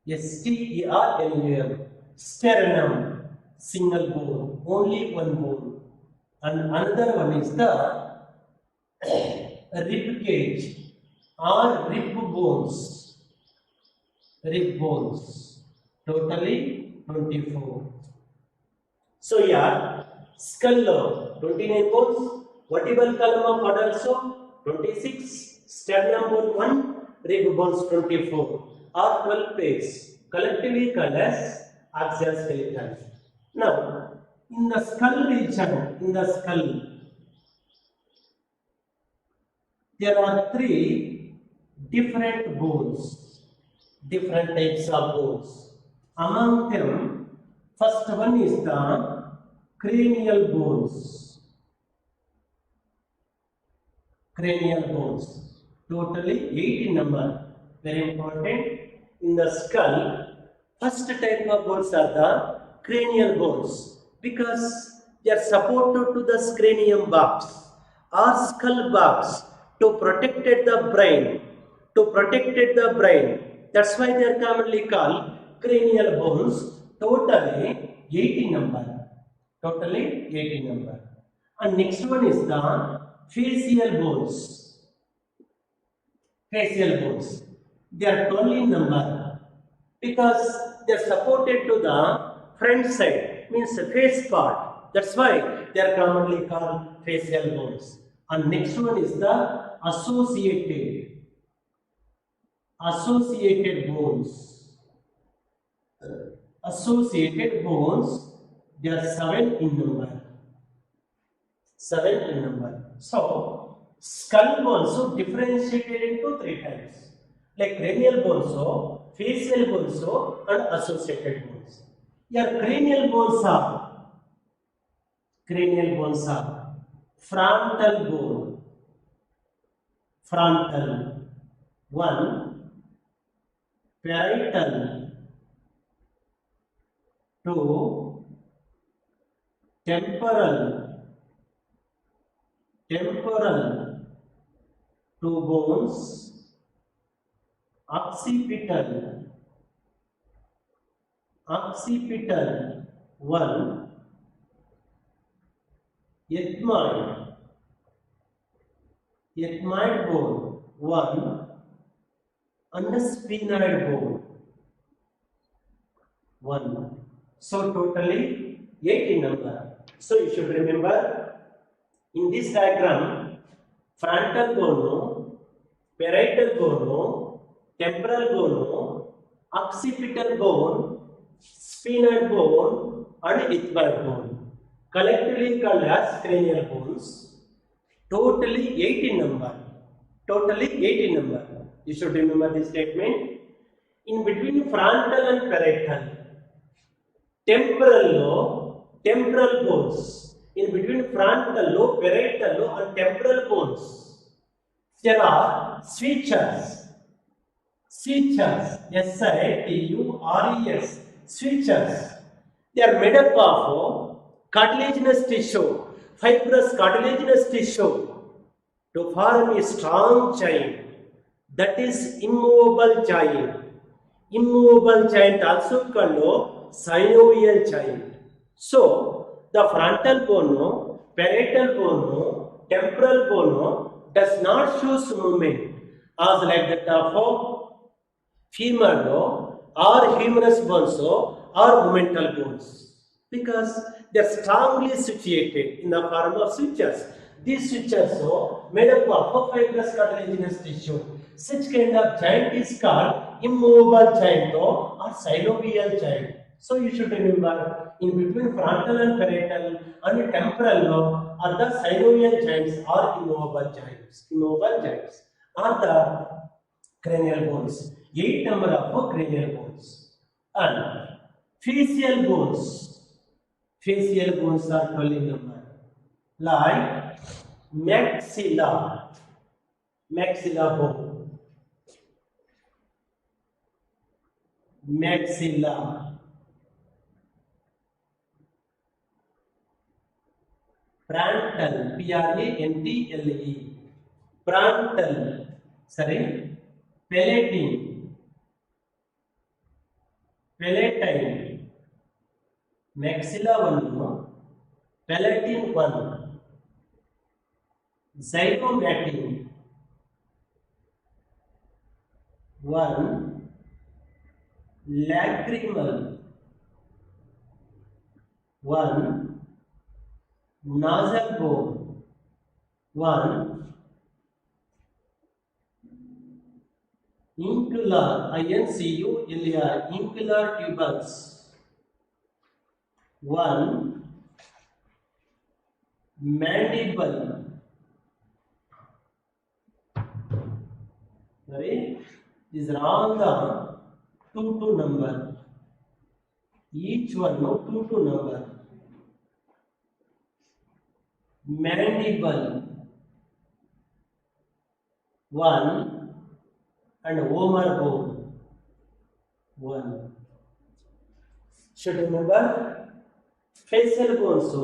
S-T-E-R-N-U-M. Sternum, single bone, only one bone. And another one is the rib cage or rib bones. Totally 24. So here, skull 29 bones, vertebral column of what also 26, sternum bone 1, rib bones 24, or 12 pairs, collectively called as axial skeleton. Now, in the skull region, there are three different bones, different types of bones. Among them, first one is the cranial bones. Totally 8 in number. Very important. In the skull, first type of bones are the cranial bones because they are supported to the cranium box or skull box to protect the brain. That's why they are commonly called cranial bones. Totally 8 in number. And next one is the facial bones. They are 12 in number because they are supported to the front side, means the face part. That's why they are commonly called facial bones. And next one is the associated bones. They are 7 in number. So skull bones differentiated into 3 types, like cranial bones, facial bones and associated bones. Your cranial bones are frontal bone, 1, parietal, 2, temporal, 2 bones, occipital, 1, ethmoid bone 1, and the sphenoid bone 1. So totally 8 in number. So you should remember, in this diagram, frontal bone, parietal bone, temporal bone, occipital bone, sphenoid bone and ethmoid bone, collectively called as cranial bones, totally 8 in number. You should remember this statement. In between frontal and parietal, temporal bones. In between frontal lobe, parietal lobe, and temporal bones, there are sutures. Sutures, S-I-T-U-R-E-S, sutures. They are made up of cartilaginous tissue, fibrous cartilaginous tissue to form a strong chain, that is immovable joint. Immovable joint also called synovial joint. So the frontal bone, parietal bone, temporal bone does not show movement as like that of femur or humerus bones or momental bones, because they are strongly situated in the form of sutures. These sutures are made up of fibrous cartilaginous tissue. Such kind of joint is called immovable joint or synovial joint. So you should remember, in between frontal and parietal and temporal are the synovial joints or immovable joints. Immovable joints are the cranial bones. 8 number of cranial bones. And facial bones. Facial bones are 12 in number. Like maxilla. Maxilla bone. Maxilla. Frontal. P-R-A-N-T-L-E. Frontal. Sorry. Palatine. Palatine. Maxilla 1, palatine 1, zygomatic 1, lacrimal 1, nasal bone 1, incular, I-N-C-U-L-A-R, incular tubules 1, mandible. Sorry, these are all the 2 number. Each one 2 number. Mandible 1 and vomer bone 1. Should remember. Facial bones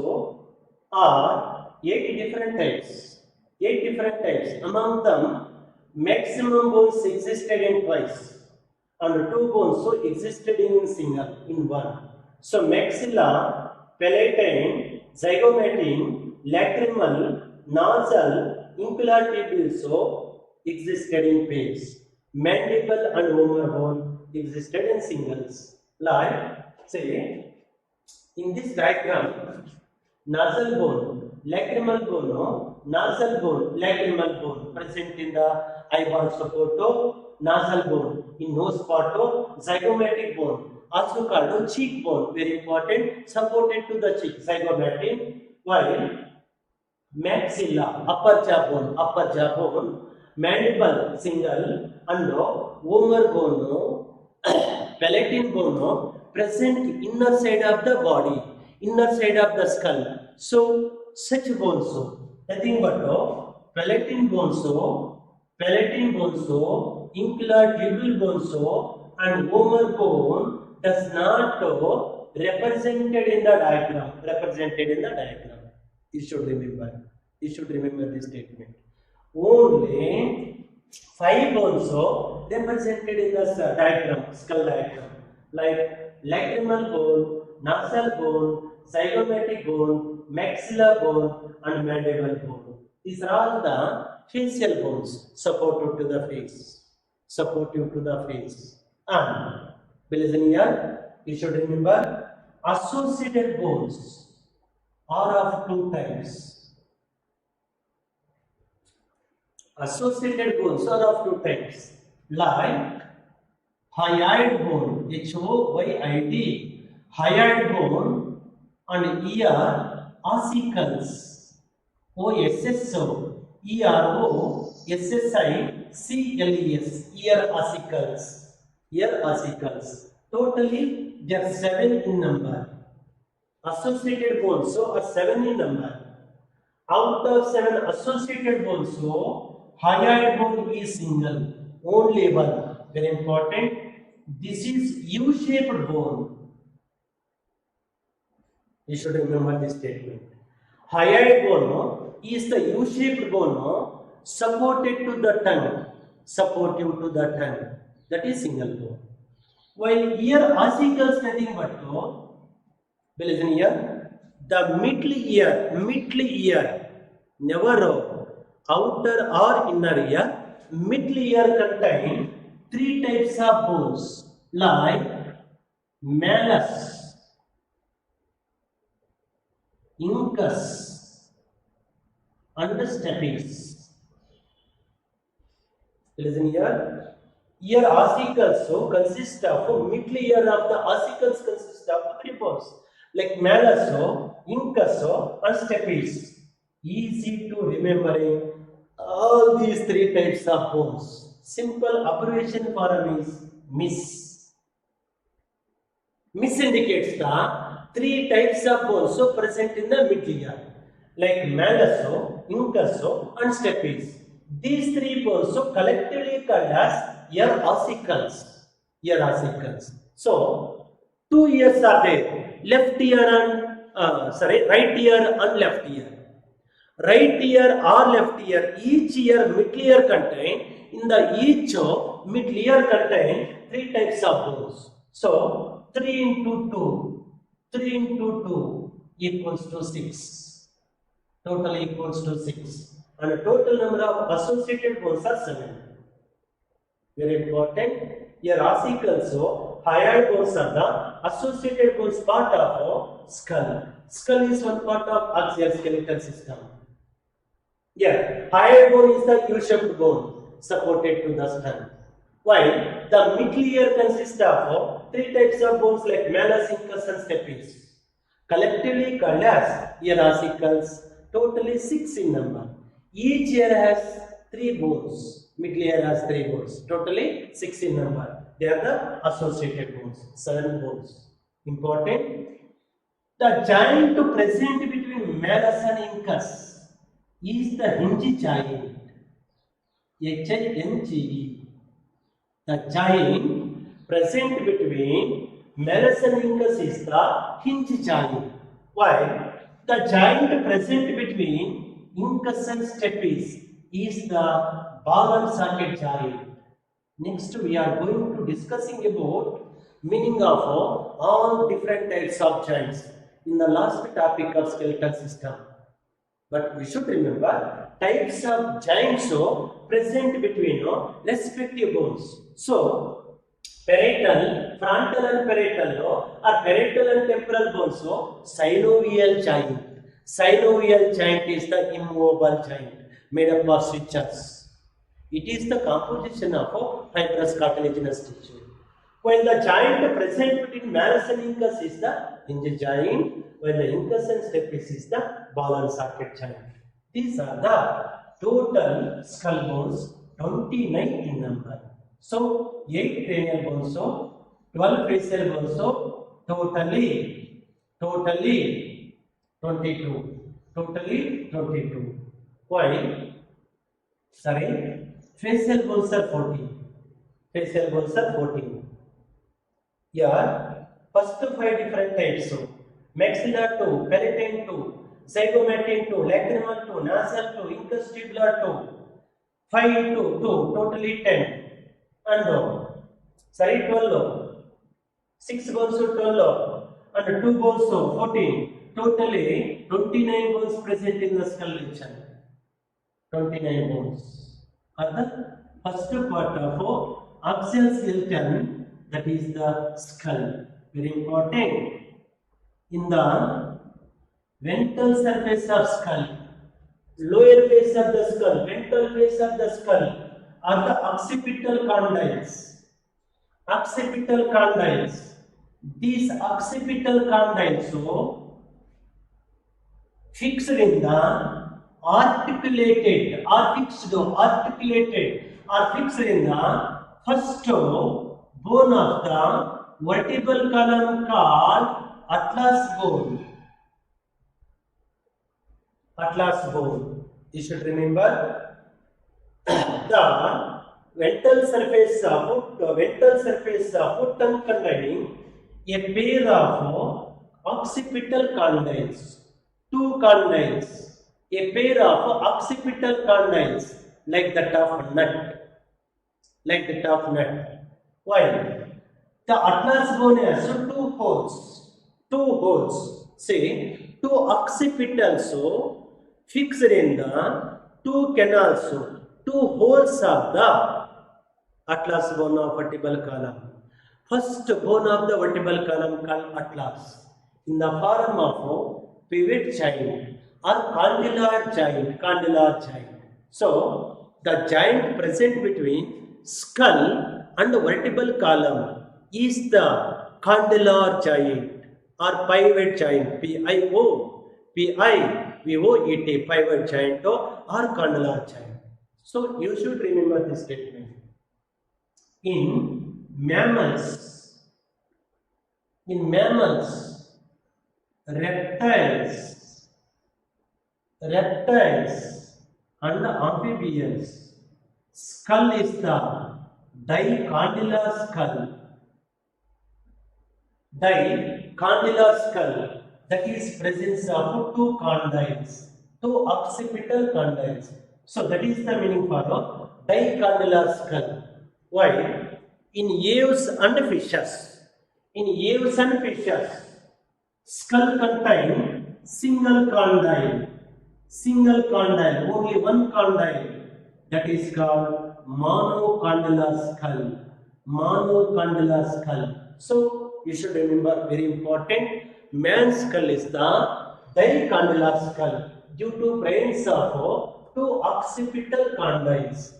are 8 different types. 8 different types. Among them, maximum bones existed in twice, and 2 bones existed in one. So maxilla, palatine, zygomatic, lacrimal, nasal, incular tubules existed in pairs. Mandible and vomer bone existed in singles. Like, say, in this diagram, nasal bone, lacrimal bone, nasal bone, lacrimal bone present in the eyeball support, nasal bone in nose part, zygomatic bone also called cheek bone, very important, supported to the cheek, zygomatic, while maxilla, upper jaw bone, mandible single, and vomer bone, palatine bone present inner side of the body, inner side of the skull. So such bones, nothing but palatine bones, incular tubule bones, and vomer bone does not represented in the diagram. You should remember. You should remember this statement. Only 5 bones represented in the diagram, skull diagram, like lacrimal bone, nasal bone, zygomatic bone, maxilla bone, and mandible bone. These are all the facial bones supportive to the face. And listen here, you should remember, associated bones are of 2 types. Associated bones are of 2 types, like hyoid bone, H-O-Y-I-D, hyoid bone, and ear ossicles, O-S-S-O, E-R-O-S-S-I-C-L-E-S, ear ossicles. Totally, there are 7 in number. Associated bones, so are 7 in number. Out of 7 associated bones, so hyoid bone is single, only one. Very important. This is U-shaped bone. You should remember this statement. Hyoid bone is the U-shaped bone supported to the tongue, supportive to the tongue. That is single bone. While here ossicles nothing but listen here, the middle ear, never outer or inner ear, middle ear contain 3 types of bones like malleus, incus, and stapes. Listen here. Ear ossicles consist of middle ear of the ossicles consist of 3 bones like malleus, incus, and stapes. Easy to remembering all these 3 types of bones. Simple abbreviation for them is MIS. MIS indicates the 3 types of bones present in the middle ear like malleus, incus, and stapes. These 3 bones collectively called as ear ossicles. Ear ossicles. So 2 ears are there, left ear and right ear and left ear. Right ear or left ear, each ear middle ear contain, in the each middle ear contain 3 types of bones. So 3 into 2 equals to 6. Total equals to 6. And the total number of associated bones are 7. Very important. Here ossicles, hyoid bones are the associated bones part of skull. Skull is one part of axial skeletal system. Here, hyoid bone is the U-shaped bone supported to the skull. While the middle ear consists of 3 types of bones like malleus, incus, and stapes. Collectively called as ear ossicles, totally 6 in number. Each ear has 3 bones. Middle ear has 3 bones. Totally 6 in number. They are the associated bones. 7 bones. Important. The joint present between malleus and incus is the hinge joint. H-I-N-G-E. The joint present between malleus and incus is the hinge joint. While the joint present between incus and stapes is the ball and socket joint. Next, we are going to discussing about meaning of all different types of joints in the last topic of skeletal system. But we should remember types of joints present between respective bones. So, parietal, frontal and parietal are parietal and temporal bones. Synovial joint. Synovial joint is the immovable joint made up of sutures. It is the composition of fibrous cartilaginous tissue. While the joint present between malleus and incus is the hinge joint, while the incus and stapes is the ball and socket joint. These are the total skull bones, 29 in number. So 8 cranial bones, 12 facial bones, totally 22. Totally 22. While facial bones are 14. Facial bones are 14. Here, first 5 different types. Maxillar 2, palatine 2, zygomatin 2, lacrimal 2, nasal 2, incus tubular 2, 5 into 2, totally 10. And 12. 6 bones 12. And 2 bones 14. Totally 29 bones present in the skull region. 29 bones are the first part of axial skeleton, that is the skull. Very important. In the ventral surface of skull, lower face of the skull, ventral face of the skull are the occipital condyles. Occipital condyles. These occipital condyles fixed in the articulated in the first bone of the vertebral column called atlas bone. Atlas bone. You should remember the ventral surface of tongue containing a pair of occipital condyles, two condyles, a pair of occipital condyles like that of nut, While the atlas bone has two holes, say two occipitals fixed in the two canals, two holes of the atlas bone of vertebral column. First bone of the vertebral column called atlas in the form of pivot joint or condylar joint. So the joint present between skull and vertebral column is the condylar joint or pivot joint, P-I-V-O-E-T, pivot joint or condylar joint. So you should remember this statement. In mammals, reptiles and amphibians, skull is the dicondylar skull, that is presence of two condyles, two occipital condyles. So that is the meaning for a dicondylar skull. While in aves and fishes, skull contain single condyle, only one condyle, that is called monocondylar skull. So you should remember, very important, man's skull is the dicondylar skull due to presence of two occipital condyles.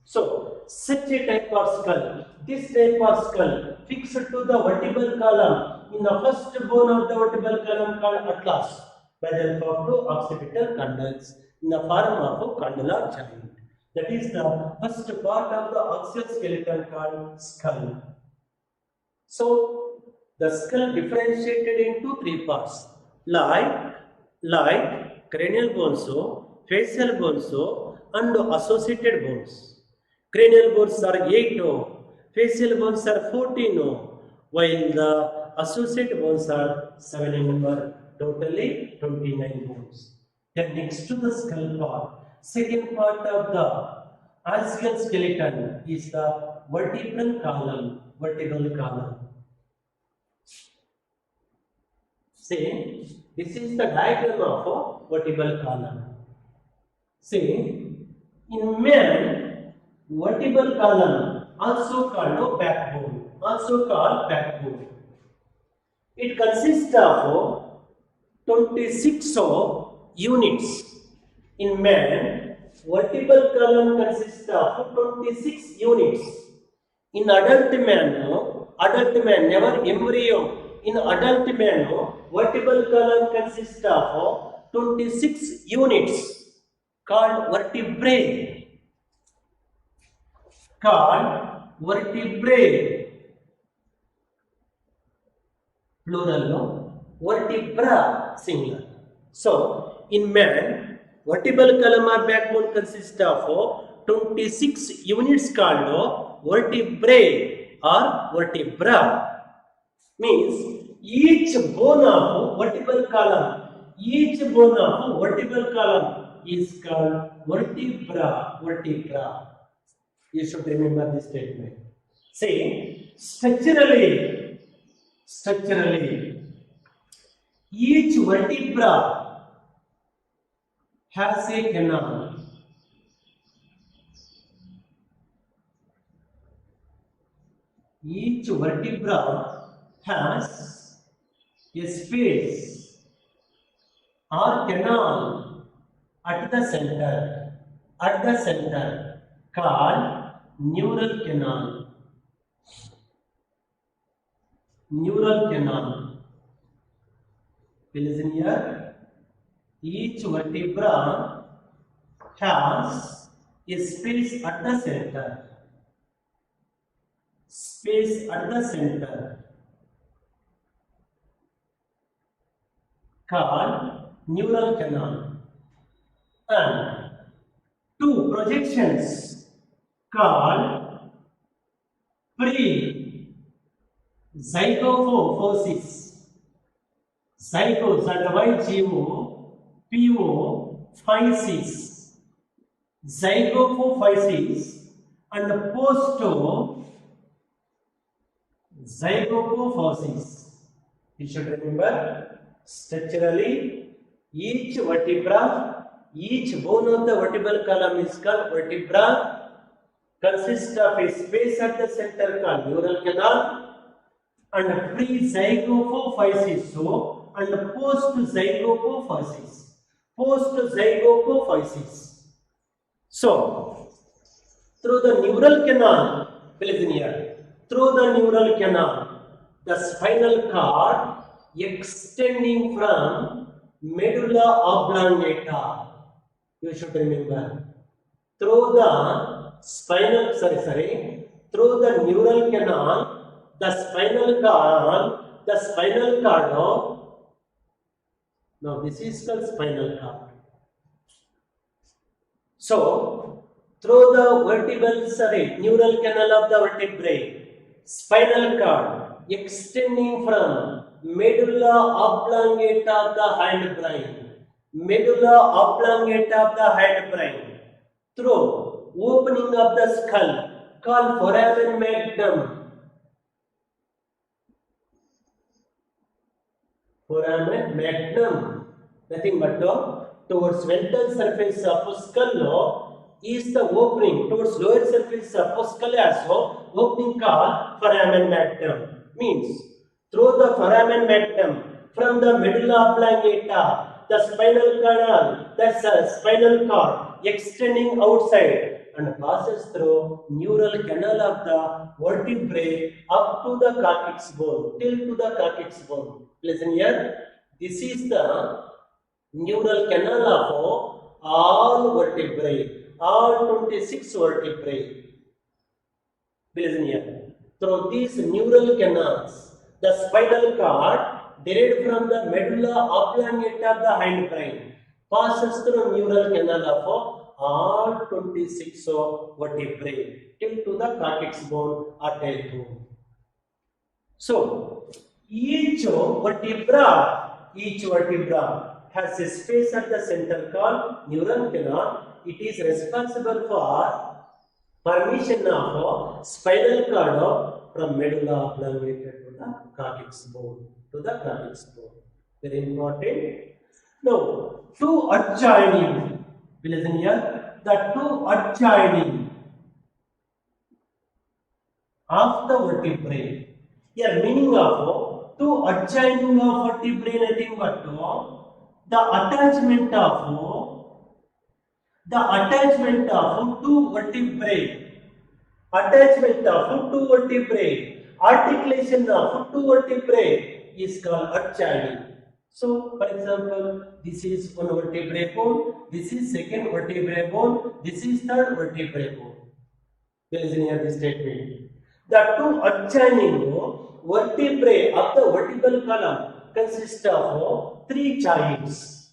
So such a type of skull, this type of skull fixed to the vertebral column in the first bone of the vertebral column called atlas by the help of two occipital condyles in the form of a condylar joint. That is the first part of the axial skeleton called skull. So the skull differentiated into three parts, like cranial bones, facial bones and associated bones. Cranial bones are 8, facial bones are 14, while the associated bones are 7 in number, totally 29 bones. Then next to the skull part, second part of the axial skeleton is the vertebral column. See, this is the diagram of a vertebral column. See, in man, vertebral column also called backbone. It consists of 26 units. In man, vertebral column consists of 26 units. In adult man, never embryo. In adult man, vertebral column consists of 26 units called vertebrae. Plural, vertebra, singular. So, in man, vertebral column or backbone consists of 26 units called vertebrae or vertebra. Means each bone of vertebral column is called vertebra. You should remember this statement. See, structurally, each vertebra has a canal. Each vertebra has a space or canal at the center called neural canal. Listen here. Each vertebra has a space at the center. space at the center called neural canal, and two projections called pre-zygophysis. Zygotes and physis. Zygophysis and post-zygophysis. You should remember, structurally, each vertebra, each bone of the vertebral column is called vertebra, consists of a space at the center called neural canal, and pre-zygophysis and post-zygophysis. Post-zygophysis. So, through the neural canal, listen here, through the neural canal, the spinal cord extending from medulla oblongata. You should remember. Through the through the neural canal, the spinal cord of, now this is called spinal cord. So, through the neural canal of the vertebrae, spinal cord extending from medulla oblongata of the hindbrain, through opening of the skull called foramen magnum. Foramen magnum, nothing but towards ventral surface of skull is the opening, towards lower surface of skull also opening called foramen magnum. Means through the foramen magnum from the medulla oblongata, the spinal cord extending outside and passes through neural canal of the vertebrae up to the coccyx bone, till to the coccyx bone. Listen here, this is the neural canal of all vertebrae, all 26 vertebrae. Listen here, through these neural canals, the spinal cord derived from the medulla oblongata of the hindbrain passes through neural canal of all 26 vertebrae till to the coccyx bone or tailbone. So, each vertebra has a space at the center called neural canal. It is responsible for permission of spinal cord from medulla oblongata to the coccyx bone. Very important. Now, two adjoining. Listen here. The two adjoining of the vertebrae. Here, meaning of two adjoining of vertebrae nothing but the attachment of two vertebrae. Articulation of two vertebrae is called adjoining. So, for example, this is one vertebrae bone, this is second vertebrae bone, this is third vertebrae bone. Listen here this statement. The two adjoining vertebrae of the vertebral column consist of three joints.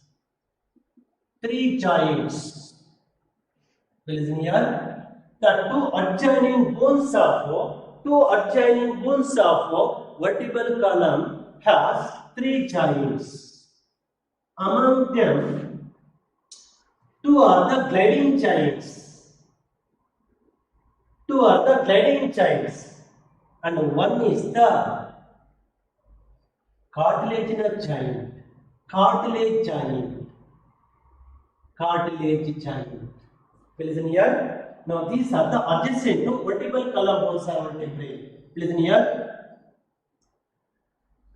Listen here. The two adjoining bones of vertebral column has three joints. Among them, two are the gliding joints. And one is the cartilaginous joint. Cartilage joint. Listen here. Now these are the adjacent to vertebral column bones are vertebrae. Listen here.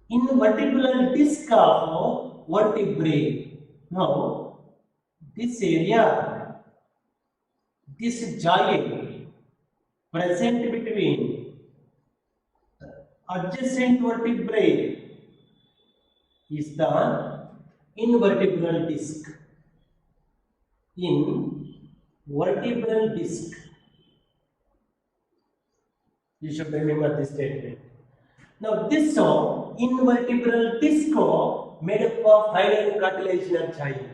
In vertebral disc of vertebrae. Now this area, this joint present between adjacent vertebrae is the invertebral disc. You should remember this statement. Now this invertebral disc made up of hyaline cartilaginous giant.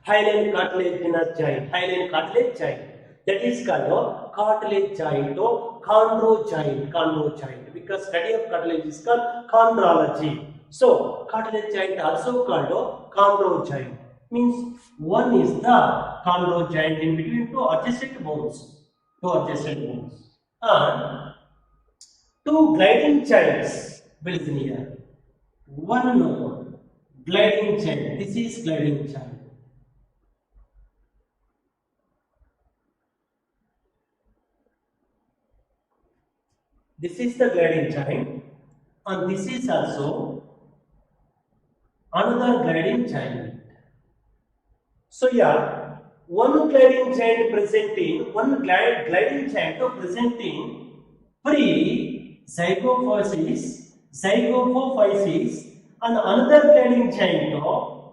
Hyaline cartilaginous giant. Hyaline cartilage giant. That is called cartilage giant or chondrogiant. Chondrogiant. Because study of cartilage is called chondrology. So cartilage giant also called chondrogiant. Means one is the chondrogiant in between two adjacent bones. And two gliding giants will be here. One gliding giant. This is gliding giant. This is the gliding giant, and this is also another gliding giant. So yeah, one gliding giant presenting pre-zygophysis, and another gliding giant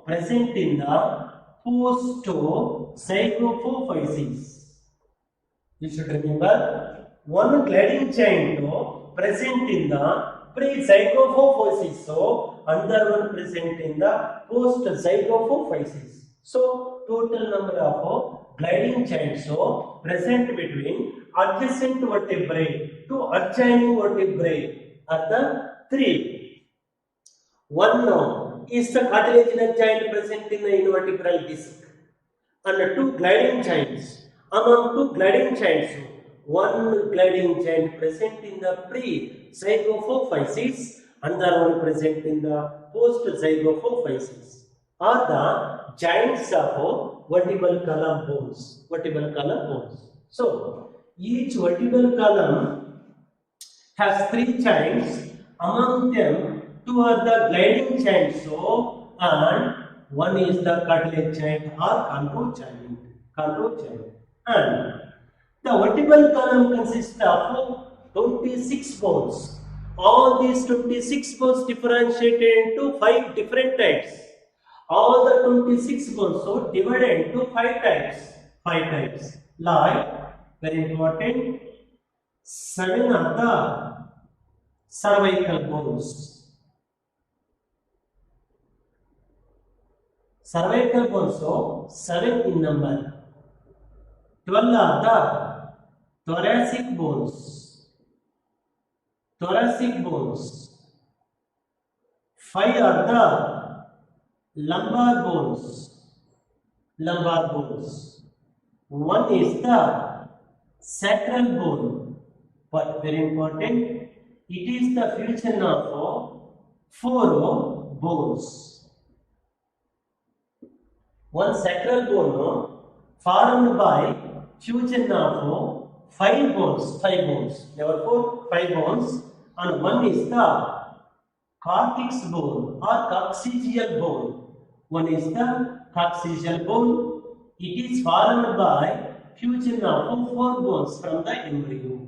present in the post-zygophysis. You should remember one gliding giant present in the pre-zygophysis, so another one present in the post-zygophysis. So total number of gliding giants present between adjacent vertebrae to adjoining vertebrae are the three. One is the cartilaginous giant present in the invertebral disc, and two gliding giants. Among two gliding giants, one gliding giant present in the pre-zygophysis, another one present in the post-zygophysis, are the giants of vertebral column bones. So each vertebral column has three giants. Among them, two are the gliding giants, and one is the cartilage giant or chondrogiant. And the vertebral column consists of 26 bones. All these 26 bones differentiated into 5 different types. All the 26 bones divided into 5 types. Like, very important, 7 are the cervical bones. Cervical bones 7 in number. 12 are the thoracic bones. 5 are the lumbar bones. 1 is the sacral bone. But very important, it is the fusion of 4 bones. One sacral bone formed by fusion of 5 bones. Therefore, 5 bones, and one is the coccyx bone or coccygeal bone. One is the coccygeal bone. It is formed by fusion of 4 bones from the embryo.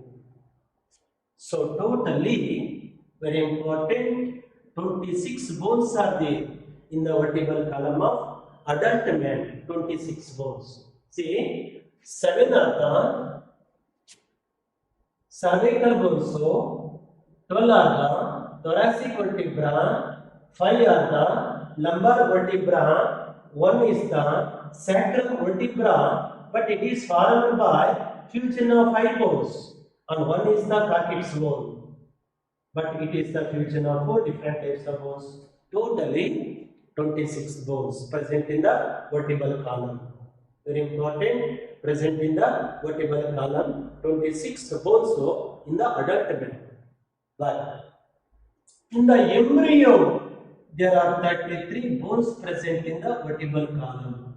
So totally, very important, 26 bones are there in the vertebral column of adult man. 26 bones. See, 7 are the cervical bones, 12 are the thoracic vertebra, 5 are the lumbar vertebra, 1 is the sacral vertebra, but it is formed by fusion of 5 bones, and 1 is the coccyx bone, but it is the fusion of 4 different types of bones. Totally 26 bones present in the vertebral column. Very important, present in the vertebral column, 26 bones in the adult man. But in the embryo, there are 33 bones present in the vertebral column.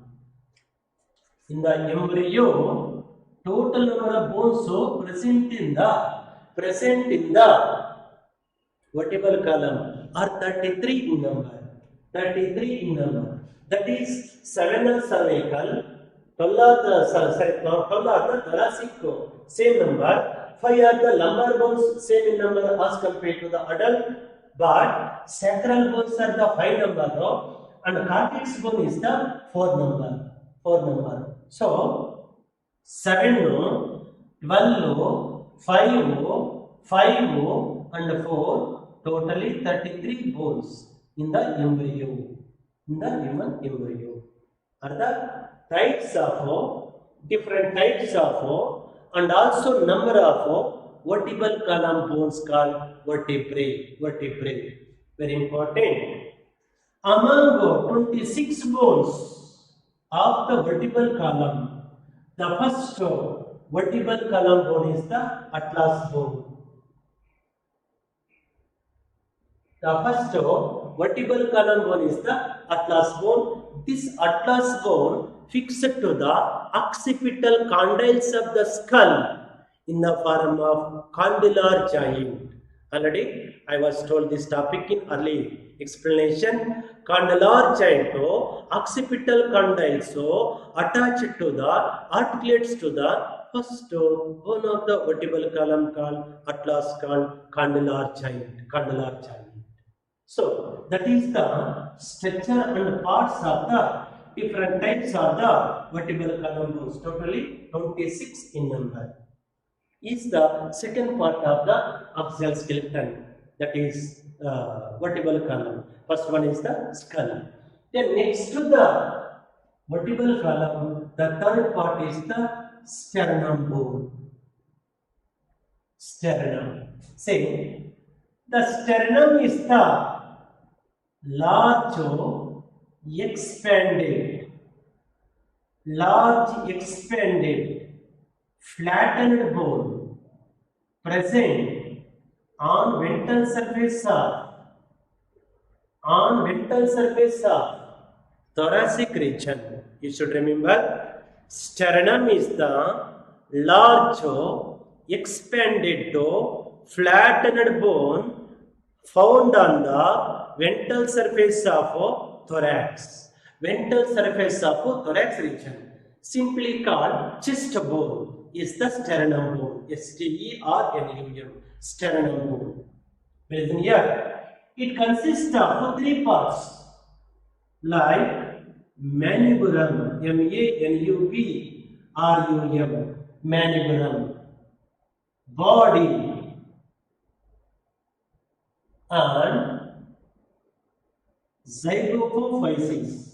In the embryo, total number of bones present in the vertebral column are 33 in number. That is 7 are cervical, 12 are the thoracic, same number. 5 are the lumbar bones, same in number as compared to the adult. But sacral bones are the 5 number, and coccyx bone is the 4 number. So 7, 12, 5, 5 and 4, totally 33 bones in the embryo, in the human embryo. Are the types of different types of and also number of vertebral column bones called vertebrae. Very important. Among 26 bones of the vertebral column, the first vertebral column bone is the atlas bone. The first vertebral column bone is the atlas bone. This atlas bone fixed to the occipital condyles of the skull in the form of condylar joint. Already I was told this topic in early explanation. Condylar joint occipital condyles attached to the articulates to the first bone of the vertebral column called atlas called condylar joint. So that is the structure and parts of the different types of the vertebral column bones. Totally 26 in number. Is the second part of the axial skeleton, that is vertebral column. First one is the skull. Then next to the vertebral column, the third part is the sternum bone. Sternum. Say, the sternum is the large expanded flattened bone present on ventral surface of thoracic region. You should remember, sternum is the large expanded flattened bone found on the ventral surface of thorax. Ventral surface of thorax region, simply called chest bone, is the sternum bone. S-T-E-R-N-U-M, sternum bone. Listen here. It consists of three parts, like manubrium, M-A-N-U-B-R-U-M, manubrium, body, and zygopophysis.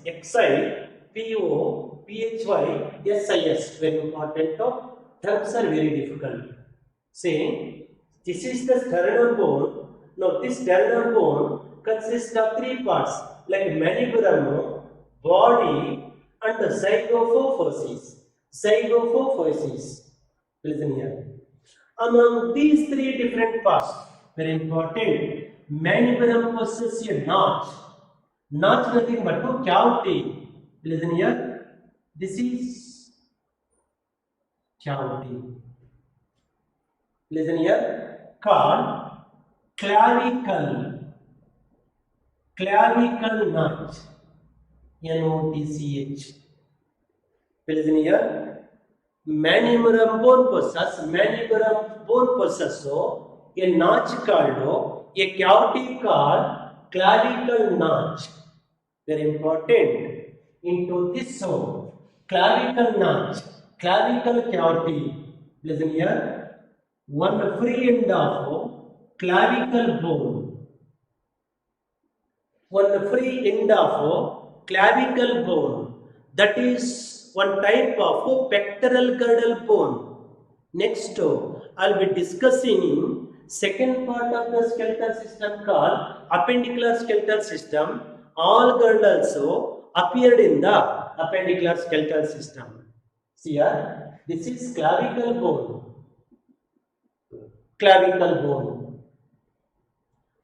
X-I-P-O-P-H-Y-S-I-S. Very important. Terms are very difficult. Saying this is the sternum bone. Now this sternum bone consists of three parts, like manubrium, body, and the zygopophysis. Listen here. Among these three different parts, very important, manubrium possesses a notch. Notch nothing but a cavity. Listen here. This is cavity. Listen here. Called clavicle notch. N-O-T-C-H. Listen here. Manubrium bone possesses a notch called a cavity called clavicle notch. Very important. Into this clavicle notch, clavicle cavity. Listen here. One free end of clavicle bone. One free end of clavicle bone. That is one type of pectoral girdle bone. Next, I'll be discussing second part of the skeletal system called appendicular skeletal system. All girdles appeared in the appendicular skeletal system. See here, this is clavicle bone.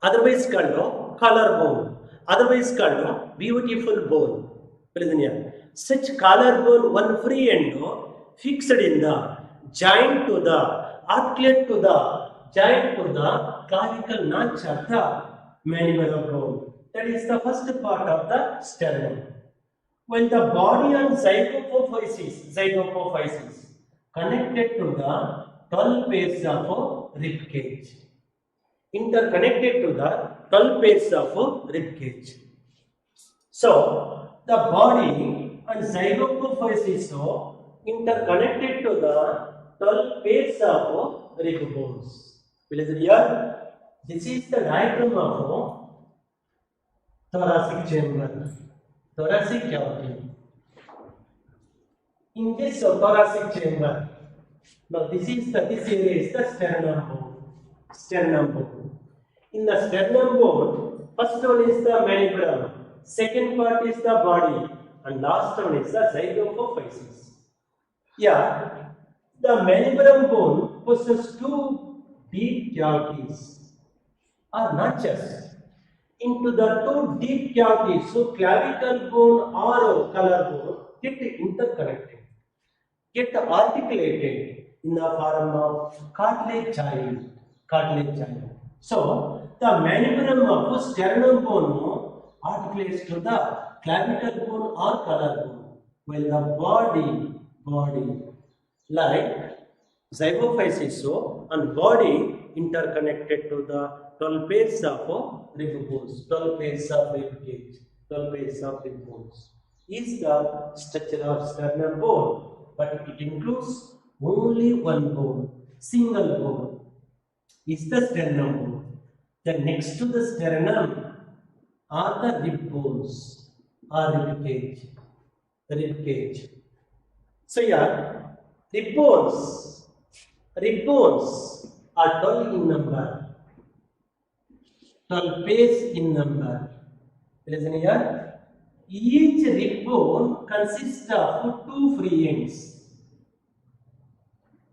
Otherwise called collarbone. Otherwise called beautiful bone. Listen here. Such collarbone, one free end fixed in the joint to the articulate to the joint to the clavicle notch of the manubrium bone. That is the first part of the sternum. When the body and zygopophysis connected to the 12 pairs of rib cage. Interconnected to the 12 pairs of rib cage. So the body and zygopophysis interconnected to the 12 pairs of rib bones. Listen here. This is the diagram of thoracic chamber, thoracic cavity. In this thoracic chamber, now this area is the sternum bone. Sternum bone. In the sternum bone, first one is the mandibular, second part is the body, and last one is the zygapophysis. Yeah, the mandibular bone possesses two deep cavities, or notches into the two deep cavities. So clavicle bone or collar bone get interconnected, get articulated in the form of cartilage joint. So the mandibular of sternum bone articulates to the clavicle bone or collar bone, while the body like zygapophysis and body interconnected to the 12 pairs of rib bones, 12 pairs of rib cage, 12 pairs of rib bones is the structure of sternum bone, but it includes only one bone, single bone is the sternum bone. Then next to the sternum are the rib bones or rib cage. So yeah, rib bones are 12 in number, 12 pairs in number. Listen here. Each rib bone consists of two free ends.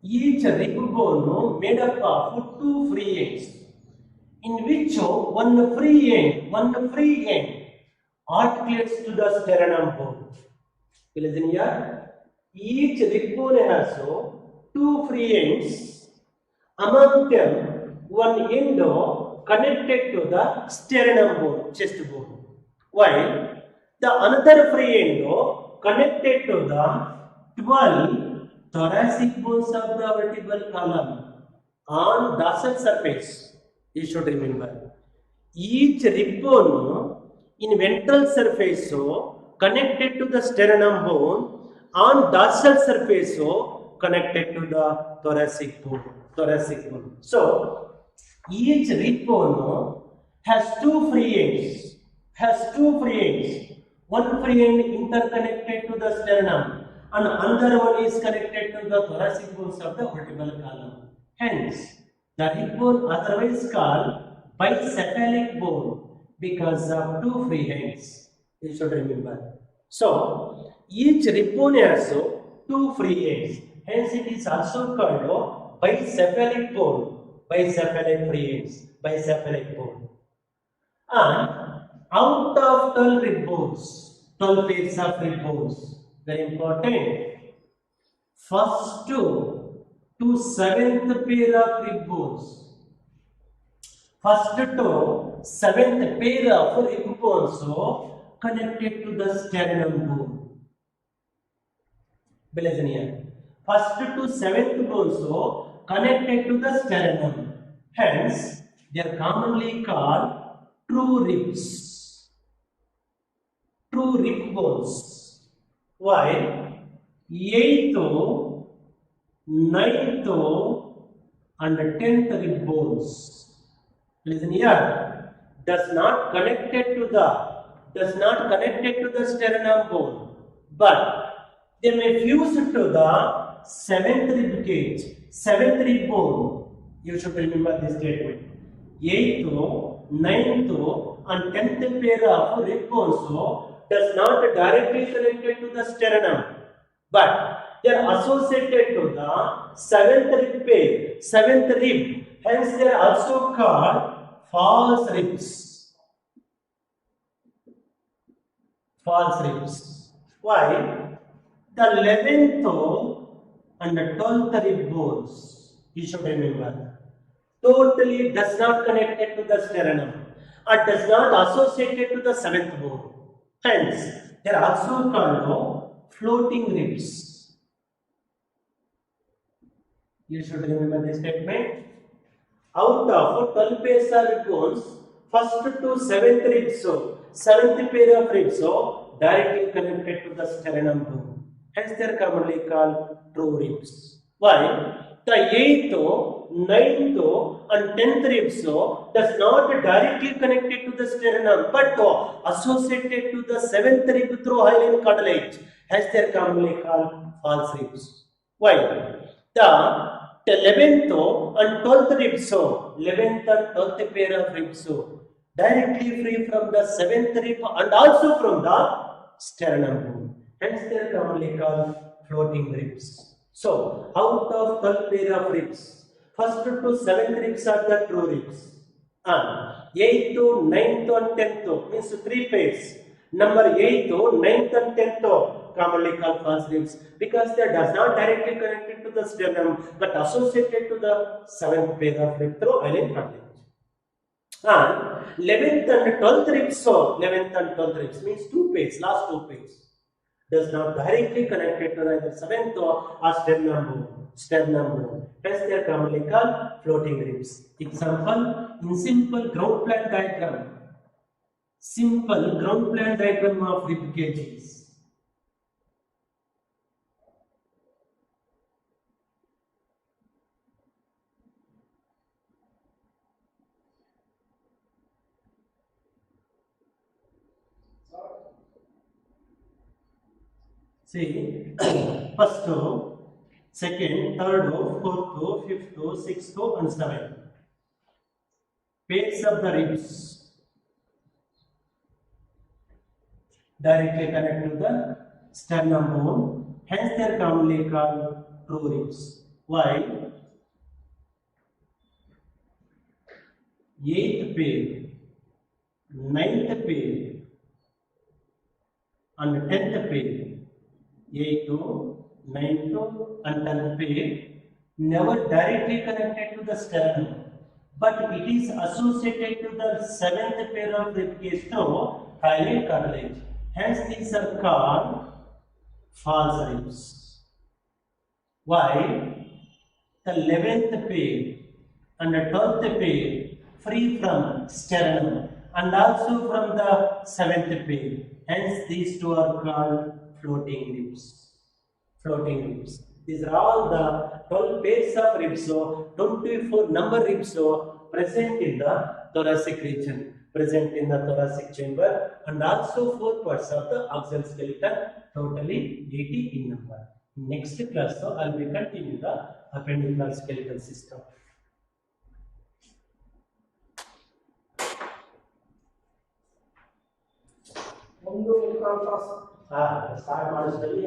Each rib bone made up of two free ends, in which one free end articulates to the sternum bone. Listen here. Each rib bone has two free ends. Among them, one end connected to the sternum bone, chest bone, while the another free end connected to the 12 thoracic bones of the vertebral column on dorsal surface. You should remember. Each rib bone in ventral surface connected to the sternum bone, on dorsal surface connected to the thoracic bone. So each rib bone has two free ends. One free end interconnected to the sternum, and another one is connected to the thoracic bones of the vertebral column. Hence, the rib bone otherwise called bicephalic bone because of two free ends. You should remember. So each rib bone has two free ends. Hence, it is also called bicephalic bone, bicephalic free ends, bicephalic bone. And out of 12 rib bones, 12 pairs of rib bones, very important. First to 7th pair of rib bones. First to 7th pair of rib bones connected to the sternum bone. Listen here. First to 7th bones connected to the sternum. Hence, they are commonly called true rib bones. While 8th, 9th and 10th rib bones, listen here, does not connected to the sternum bone, but they may fuse to the 7th rib cage, 7th rib bone. You should remember this statement. 8th, 9th and 10th pair of rib bones does not directly connected to the sternum, but they are associated to the 7th rib pair, 7th rib. Hence, they are also called false ribs. While the 11th and the 12th rib bones, you should remember, totally does not connected to the sternum or does not associated to the 7th bone. Hence, they are also called floating ribs. You should remember this statement. Out of 12 pairs of rib bones, first to 7th ribs, 7th pair of ribs directly connected to the sternum bone. hence they are commonly called true ribs. Why? The 8th, 9th and 10th ribs does not directly connected to the sternum but associated to the 7th rib through hyaline cartilage, hence they are commonly called false ribs. Why? The 11th and 12th ribs, 11th and 12th pair of ribs directly free from the 7th rib and also from the sternum bone, hence they are commonly called floating ribs. So, out of 12 pair of ribs, first to 7th ribs are the true ribs, and 8th to 9th and 10th means 3 pairs. Number 8th, 9th and 10th commonly called false ribs because they does not directly connected to the sternum but associated to the 7th pair of rib through hyaline cartilage. And 11th and 12th ribs, so 11th and 12th ribs means 2 pairs, last 2 pairs does not directly connected to either 7th or sternum bone. Hence they are commonly called floating ribs. Example, in simple ground plan diagram of rib cages. See, first row, second, third row, fourth row, fifth row, sixth row, and seventh. Pairs of the ribs directly connect to the sternum bone, hence they are commonly called true ribs. While 8th pair, 9th pair, and 10th pair, 8th, 9th and 10th pair never directly connected to the sternum, but it is associated to the 7th pair of rib cage through hyaline cartilage. Hence these are called false ribs. While the 11th pair and the 12th pair free from sternum and also from the 7th pair. Hence these two are called floating ribs. These are all the 12 pairs of ribs, so 24 number ribs present in the thoracic region, present in the thoracic chamber, and also 4 parts of the axial skeleton, totally 80 in number. Next class, so I will continue the appendicular skeletal system. start ಮಾಡಿಸ್ತೀವಿ